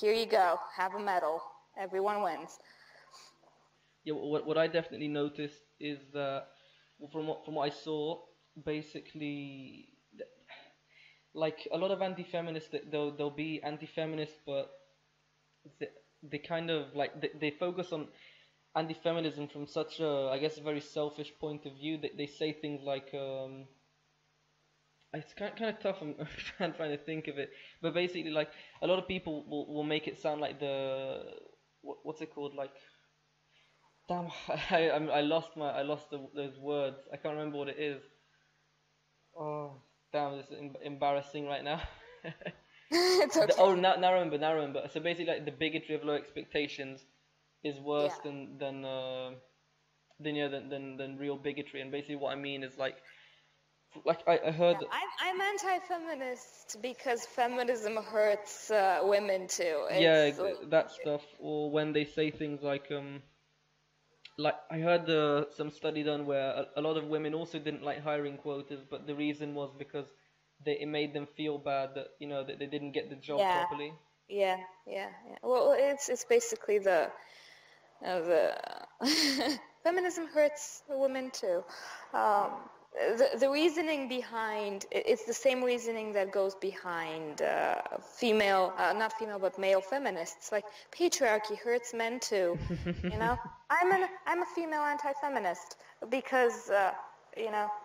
Here you go, have a medal. Everyone wins. Yeah, what I definitely noticed is that, from what I saw, basically, like a lot of anti-feminists, they'll be anti-feminist, but they kind of like they focus on anti-feminism from such a, I guess, a very selfish point of view. They say things like, it's kind of tough. I'm trying to think of it, but basically, like a lot of people will make it sound like what's it called, like. Damn, I lost those words. I can't remember what it is. Oh, damn, this is embarrassing right now. It's okay. Now I remember. So basically, like the bigotry of low expectations is worse than real bigotry. And basically, what I mean is like I heard. Yeah, I'm anti-feminist because feminism hurts women too. That stuff. Or when they say things like I heard some study done where a lot of women also didn't like hiring quotas, but the reason was because it made them feel bad that that they didn't get the job properly. Yeah. Well, it's basically the feminism hurts women too. The reasoning behind it's the same reasoning that goes behind not female but male feminists. Like, patriarchy hurts men too. I'm a female anti-feminist because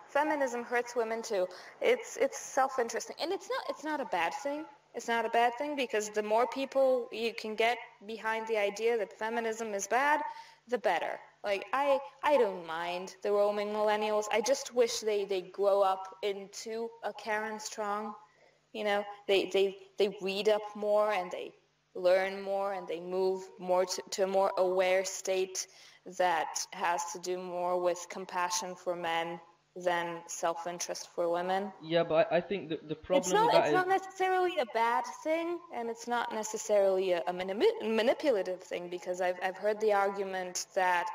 feminism hurts women too. It's self-interesting, and it's not a bad thing. It's not a bad thing, because the more people you can get behind the idea that feminism is bad, the better. Like, I don't mind the roaming millennials. I just wish they grow up into a Karen Strong. They read up more, and they learn more, and they move more to a more aware state that has to do more with compassion for men than self-interest for women. Yeah, but I think the problem with that It's is not necessarily a bad thing, and it's not necessarily a manipulative thing, because I've heard the argument that,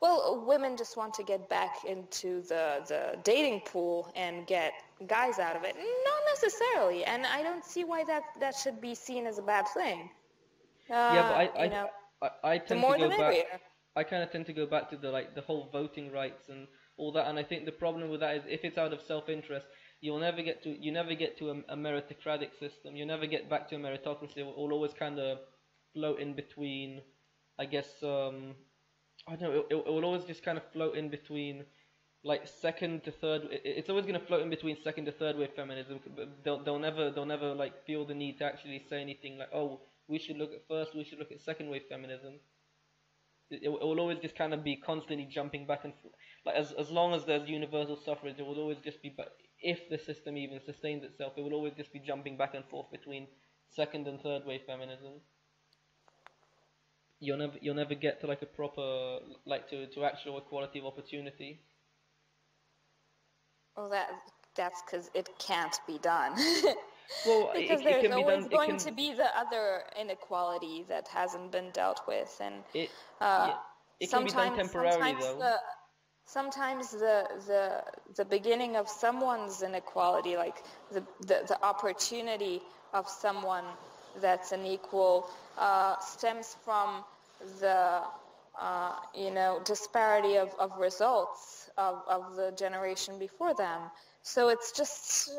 well, women just want to get back into the dating pool and get guys out of it. Not necessarily, and I don't see why that should be seen as a bad thing. yeah, but You know, I the tend to more the go back. merrier. I kind of tend to go back to the whole voting rights and all that, and I think the problem with that is if it's out of self-interest, you never get to a meritocratic system. You never get back to a meritocracy. It will always kind of float in between. I guess I don't know. It will always just kind of float in between like second to third. It's always going to float in between second to third wave feminism. But they'll never like feel the need to actually say anything like, oh, we should look at first, we should look at second wave feminism. It will always just kind of be constantly jumping back and forth. Like as long as there's universal suffrage, it will always just be. But if the system even sustains itself, it will always just be jumping back and forth between second and third wave feminism. You'll never get to like a proper like to actual equality of opportunity. Well, that's because it can't be done. Well, Because it there's can be always done. It going can to be the other inequality that hasn't been dealt with, and it uh, yeah, it can be done temporarily sometimes though. the beginning of someone's inequality, like the opportunity of someone that's unequal, stems from the disparity of results of the generation before them. So it's just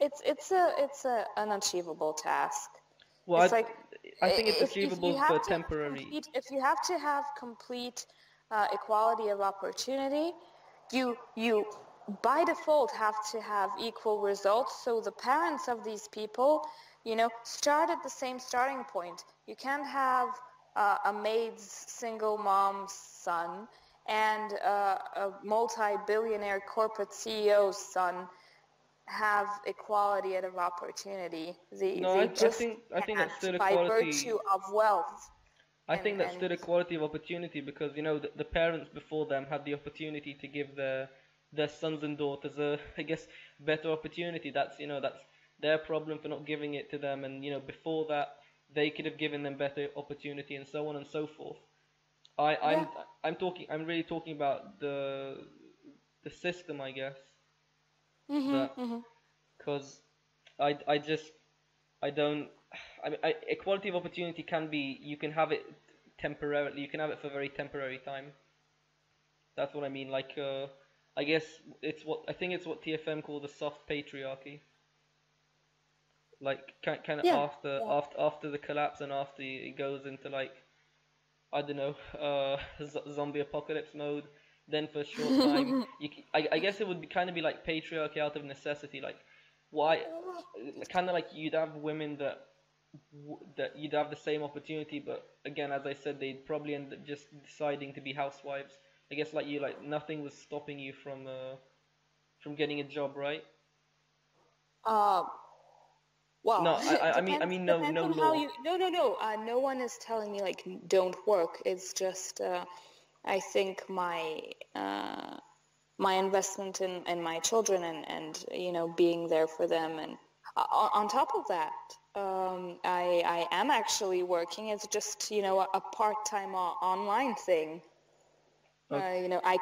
it's a unachievable task. Well, It's like I think it's if achievable you for have to have temporary. complete if you have to have complete equality of opportunity, you by default have to have equal results. So the parents of these people, start at the same starting point. You can't have a maid's single mom's son and a multi-billionaire corporate CEO's son have equality of opportunity. No, They I just think that's still can't by equality. virtue of wealth. I And think that's still equality of opportunity because the parents before them had the opportunity to give their sons and daughters a I guess better opportunity. That's their problem for not giving it to them, and before that they could have given them better opportunity and so on and so forth. I yeah. I'm really talking about the system, I guess, Mhm. that Mhm. because I just I don't. Equality of opportunity can be. You can have it temporarily. You can have it for a very temporary time. That's what I mean. Like, I guess I think it's what TFM call the soft patriarchy. Like, kind of Yeah. after the collapse and after it goes into like I don't know, zombie apocalypse mode. Then for a short time, Yeah. I guess it would be kind of be like patriarchy out of necessity. Like, why? Kind of like you'd have women that you'd have the same opportunity, but again, as I said, they'd probably end up just deciding to be housewives. I guess like nothing was stopping you from getting a job, right? Uh, well, No, no depends on how law. you. No. No one is telling me like don't work. It's just I think my investment in my children and being there for them, and on top of that, I am actually working. It's just a part-time online thing. Okay. I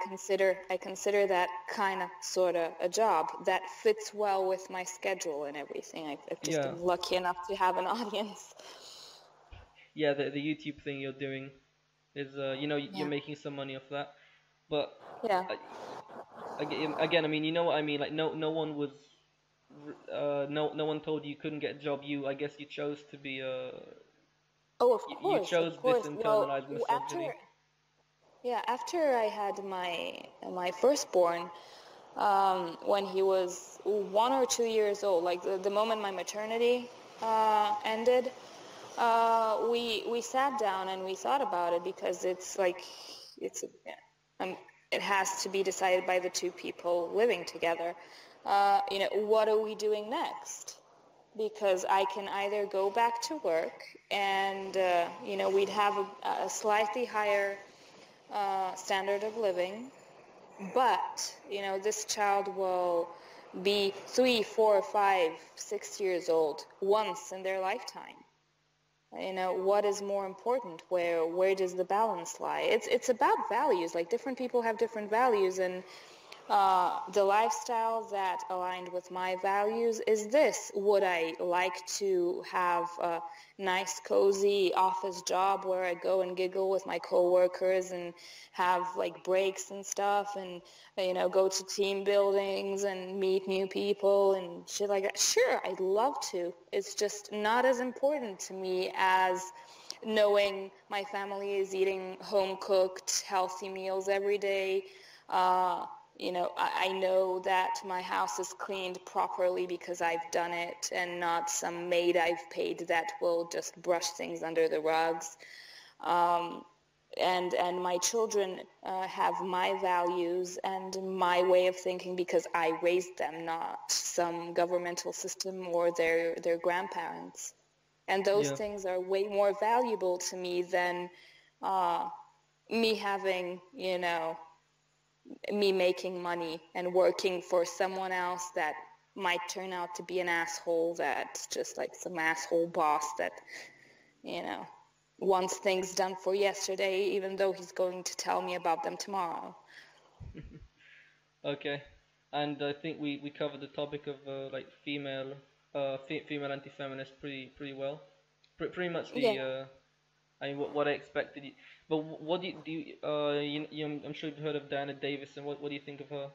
consider that kind of sort of a job that fits well with my schedule and everything. I've just Yeah, been lucky enough to have an audience. yeah. The YouTube thing you're doing is you're Yeah. making some money off that, but Yeah. uh, again, I mean, you know what I mean. Like, no one was, no one told you couldn't get a job. I guess you chose to be Oh, of you course, of chose this course. Well, internalized after misogyny. after I had my firstborn, when he was 1 or 2 years old, like the moment my maternity ended, we sat down and we thought about it, because it's like it's it has to be decided by the two people living together. What are we doing next? Because I can either go back to work and we'd have a slightly higher standard of living, But, you know, this child will be 3, 4, 5, 6 years old once in their lifetime. You know, what is more important? Where does the balance lie? It's about values. Like, different people have different values, and the lifestyle that aligned with my values is this. Would I like to have a nice, cozy office job where I go and giggle with my coworkers and have like breaks and stuff, and you know, go to team buildings and meet new people and shit like that? Sure, I'd love to. It's just not as important to me as knowing my family is eating home-cooked, healthy meals every day. You know, I know that my house is cleaned properly because I've done it, and not some maid I've paid that will just brush things under the rugs. And my children have my values and my way of thinking because I raised them, not some governmental system or their grandparents. And those Yeah. things are way more valuable to me than me having, you know, me making money and working for someone else that might turn out to be an asshole, that's just like some asshole boss that, you know, wants things done for yesterday, even though he's going to tell me about them tomorrow. Okay. And I think we covered the topic of like female anti-feminist pretty well. Pretty much Yeah. I mean what I expected. But what do you I'm sure you've heard of Diana Davis, and what do you think of her?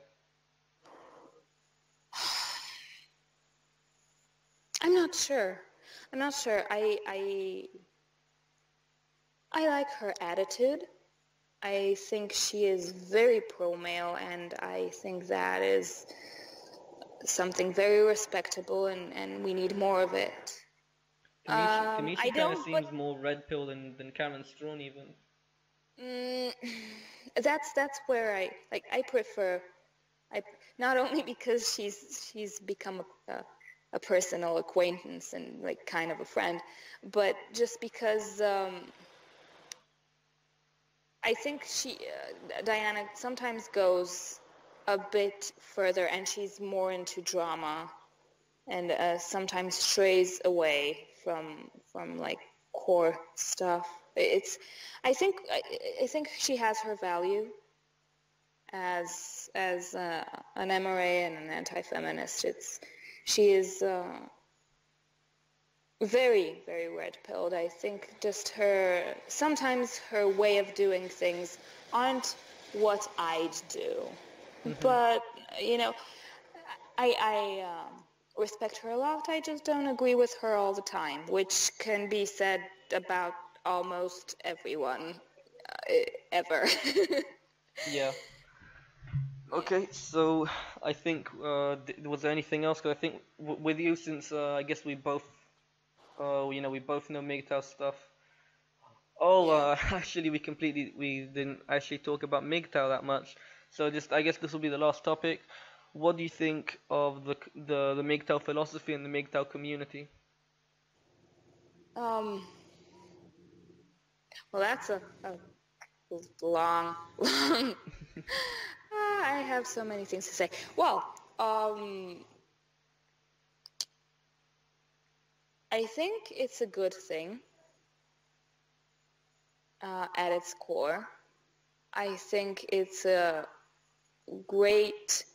I'm not sure. I'm not sure. I like her attitude. I think she is very pro-male, and I think that is something very respectable, and we need more of it. To me she I kind of don't, but seems more red pill than Karen Strawn even. mm, that's where I prefer. I not only because she's become a personal acquaintance and like kind of a friend, but just because I think Diana sometimes goes a bit further, and she's more into drama, and sometimes strays away from like core stuff. It's I think she has her value as an MRA and an anti-feminist. She is very, very red-pilled. I think just sometimes her way of doing things aren't what I'd do. Mhm. But, you know, I respect her a lot. I just don't agree with her all the time, which can be said about almost everyone ever. Yeah. Yeah. Okay, so I think was there anything else? 'Cause I think with you, since I guess we both know MGTOW stuff. Oh, Yeah. actually, we didn't actually talk about MGTOW that much. So just I guess this will be the last topic. What do you think of the MGTOW philosophy and the MGTOW community? Um, well, that's a long, long. I have so many things to say. Well, I think it's a good thing at its core. I think it's a great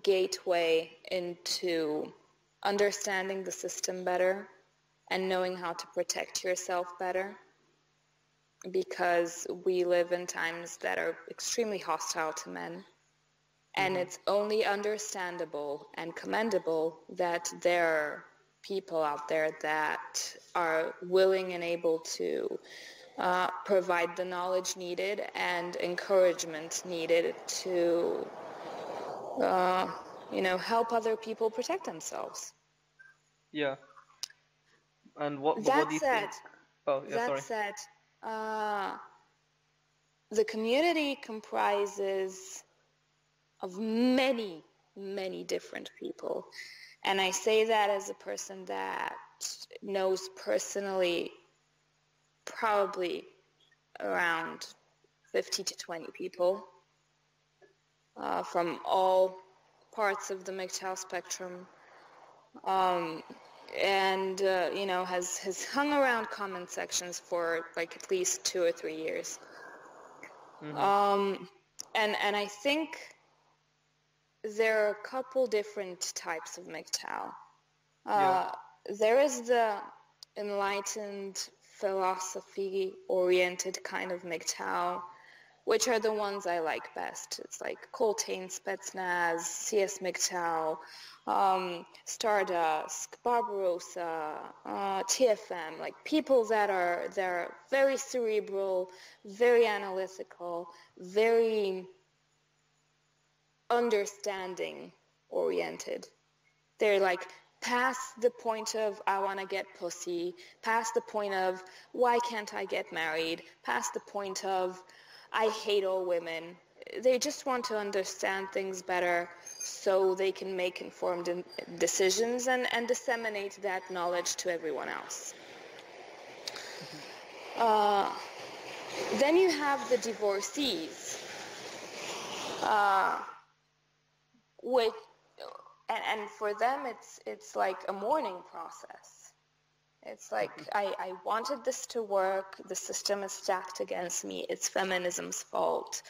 gateway into understanding the system better and knowing how to protect yourself better, because we live in times that are extremely hostile to men. And Mhm. it's only understandable and commendable that there are people out there that are willing and able to provide the knowledge needed and encouragement needed to, uh, help other people protect themselves. Yeah. And what That do you said, think? Oh, yeah, that sorry. said, uh, the community comprises of many, many different people. And I say that as a person that knows personally probably around 50 to 20 people. from all parts of the MGTOW spectrum, and has hung around comment sections for like at least 2 or 3 years. Mm-hmm. And I think there are a couple different types of MGTOW. Yeah. There is the enlightened, philosophy-oriented kind of MGTOW, which are the ones I like best. It's like Coltrane, Spetsnaz, CS MGTOW, Stardust, Barbarossa, TFM, like people they're very cerebral, very analytical, very understanding oriented. They're like past the point of I want to get pussy, past the point of why can't I get married, past the point of I hate all women. They just want to understand things better so they can make informed decisions and disseminate that knowledge to everyone else. Then you have the divorcees, which, and for them it's like a mourning process. It's like, I wanted this to work, the system is stacked against me, it's feminism's fault,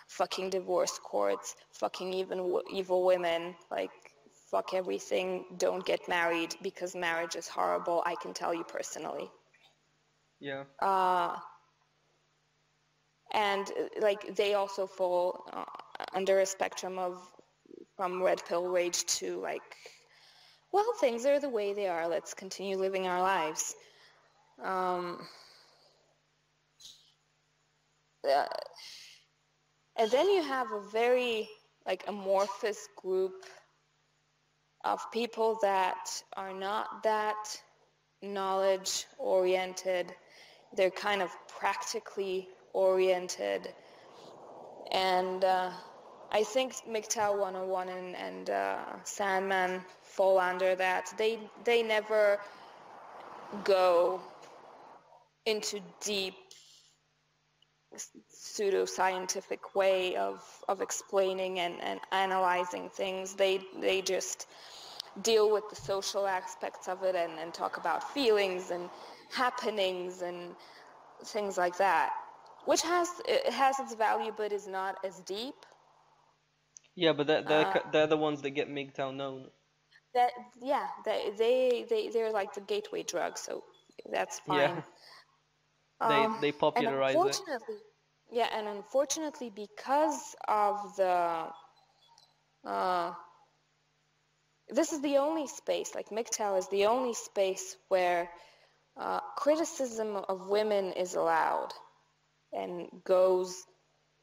fucking divorce courts, fucking even evil women, like, fuck everything, don't get married because marriage is horrible, I can tell you personally. Yeah. And like they also fall under a spectrum of from red pill rage to like, well, things are the way they are, let's continue living our lives. And then you have a very like amorphous group of people that are not that knowledge oriented. They're kind of practically oriented. And I think MGTOW 101 and Sandman fall under that. They never go into deep pseudo-scientific way of explaining and analyzing things. They just deal with the social aspects of it and talk about feelings and happenings and things like that, which has its value but is not as deep. Yeah, but they're the ones that get MGTOW known. They're like the gateway drug, so that's fine. Yeah. They And popularize it. unfortunately, because of the this is the only space, like MGTOW is the only space where criticism of women is allowed and goes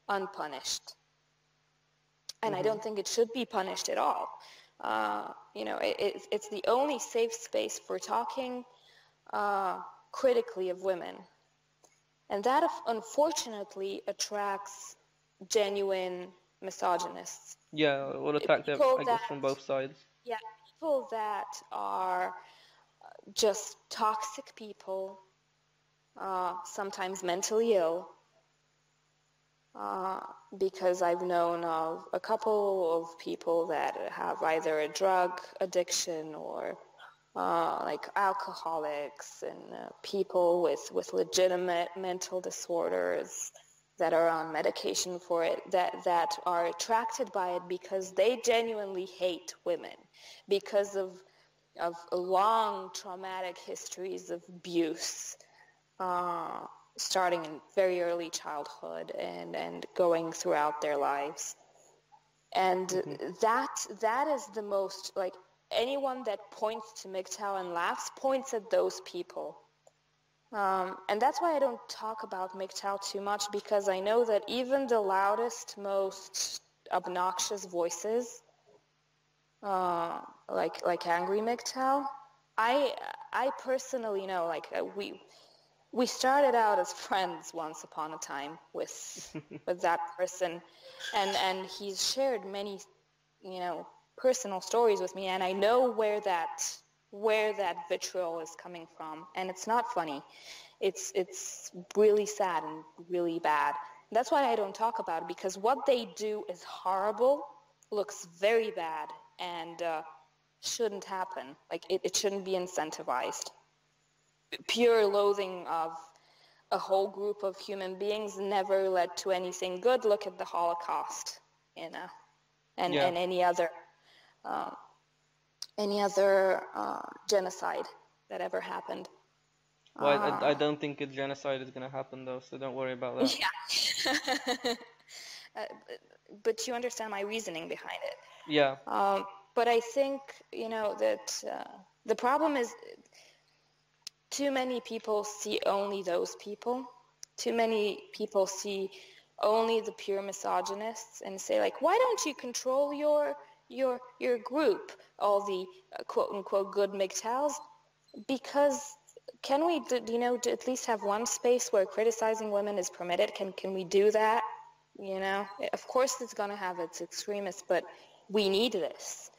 unpunished. And I don't think it should be punished at all. It's the only safe space for talking critically of women. And that, unfortunately, attracts genuine misogynists. Yeah, it will attack them, I guess, from both sides. Yeah, people that are just toxic people, sometimes mentally ill, because I've known of a couple of people that have either a drug addiction or like alcoholics and people with legitimate mental disorders that are on medication for it, that are attracted by it because they genuinely hate women because of long traumatic histories of abuse, starting in very early childhood and going throughout their lives. And that is the most, like, anyone that points to MGTOW and laughs points at those people. And that's why I don't talk about MGTOW too much, because I know that even the loudest, most obnoxious voices, like angry MGTOW, I personally know, like, we started out as friends once upon a time with that person, and he's shared many, personal stories with me, and I know where that vitriol is coming from, and it's not funny. It's really sad and really bad. That's why I don't talk about it, because what they do is horrible, looks very bad, and shouldn't happen. Like, it shouldn't be incentivized. Pure loathing of a whole group of human beings never led to anything good. Look at the Holocaust, and any other genocide that ever happened. Well, I don't think a genocide is going to happen, though, so don't worry about that. Yeah. But you understand my reasoning behind it. Yeah. But I think, that the problem is too many people see only those people. Too many people see only the pure misogynists and say, like, why don't you control your group, all the quote-unquote good MGTOWs? Because can we, at least have one space where criticizing women is permitted? Can we do that? Of course it's going to have its extremists, but we need this.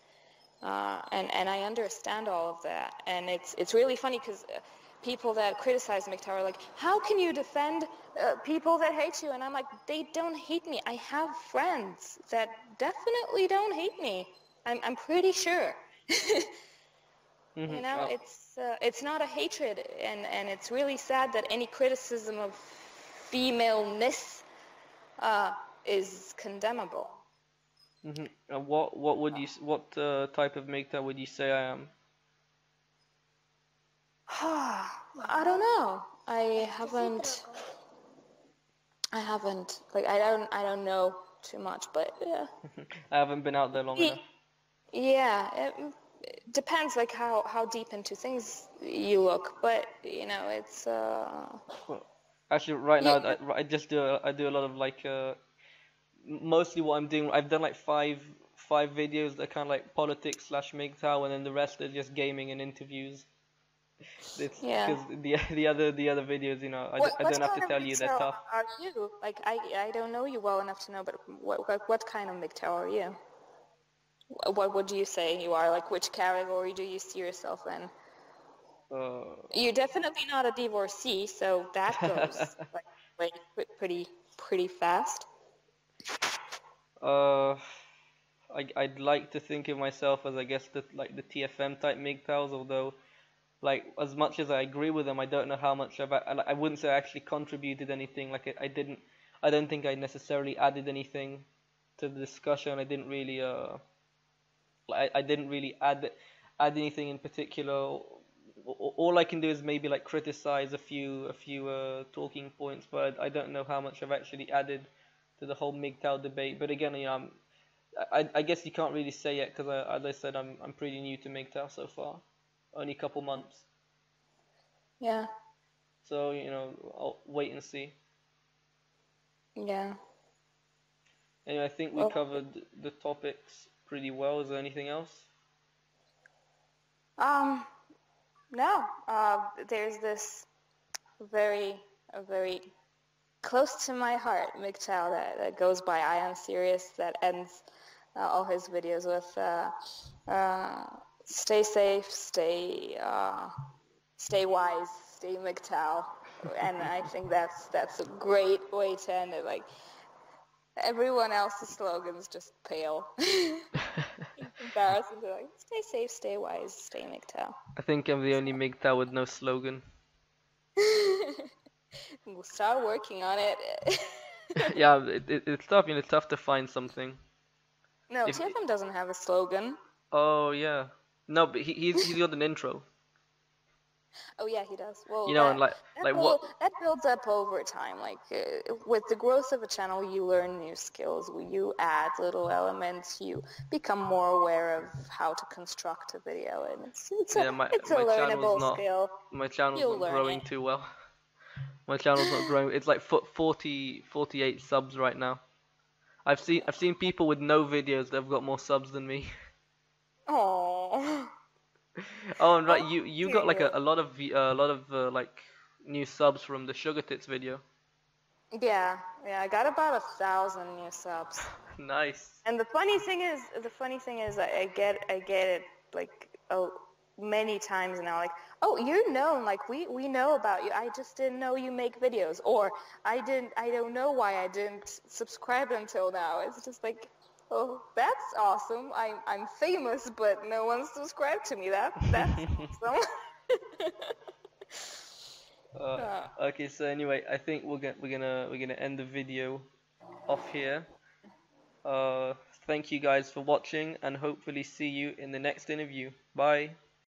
And I understand all of that. And it's really funny because people that criticize MGTOW are like, how can you defend people that hate you? And I'm like, they don't hate me. I have friends that definitely don't hate me. I'm pretty sure. Mm-hmm. It's not a hatred, and it's really sad that any criticism of femaleness is condemnable. Mm-hmm. What type of MGTOW would you say I am? I don't know. I haven't like I don't know too much, but yeah. I haven't been out there long enough. Yeah, it depends like how deep into things you look, but it's Well, actually, right now I just do a lot of like mostly what I'm doing. I've done like five videos that are kind of like politics / MGTOW, and then the rest are just gaming and interviews. It's because the other videos, I don't have to tell you they're tough. Are you? Like I don't know you well enough to know, but what kind of MGTOW are you? What would you say you are? Like, which category do you see yourself in? You're definitely not a divorcee, so that goes like pretty fast. I'd like to think of myself as, I guess, the TFM type MGTOWs, although like as much as I agree with them, I don't know how much I wouldn't say I actually contributed anything. Like I don't think I necessarily added anything to the discussion. I didn't really I didn't really add anything in particular. All I can do is maybe like criticize a few talking points, but I don't know how much I've actually added to the whole MGTOW debate. But again, I guess you can't really say yet because as I said, I'm pretty new to MGTOW so far, only a couple months. Yeah. So I'll wait and see. Yeah. Anyway, I think we covered the topics pretty well. Is there anything else? No. There's this very close to my heart MGTOW that goes by I am serious, that ends all his videos with stay safe, stay wise, stay MGTOW. And I think that's a great way to end it. Like, everyone else's slogans just pale in comparison to like stay safe, stay wise, stay MGTOW. I think I'm the only MGTOW with no slogan. We'll start working on it. Yeah, it's tough. It's tough to find something. No, TFM doesn't have a slogan. Oh yeah, no, but he's got an intro. Oh yeah, he does. Well, that builds up over time. Like with the growth of a channel, you learn new skills. You add little elements. You become more aware of how to construct a video, and it's a learnable skill. My channel's not growing too well. My channel's not growing. It's like 48 subs right now. I've seen people with no videos that have got more subs than me. Aww. Oh, and right, you got like a lot of like new subs from the Sugar Tits video. Yeah, I got about 1,000 new subs. Nice. And the funny thing is, I get it like many times now. Like, oh, you're known, like we know about you. I just didn't know you make videos, or I don't know why I didn't subscribe until now. It's just like, oh, that's awesome. I'm famous, but no one subscribed to me. That's awesome. Uh, Okay, so anyway, I think we're gonna end the video off here. Uh, Thank you guys for watching, and hopefully see you in the next interview. Bye.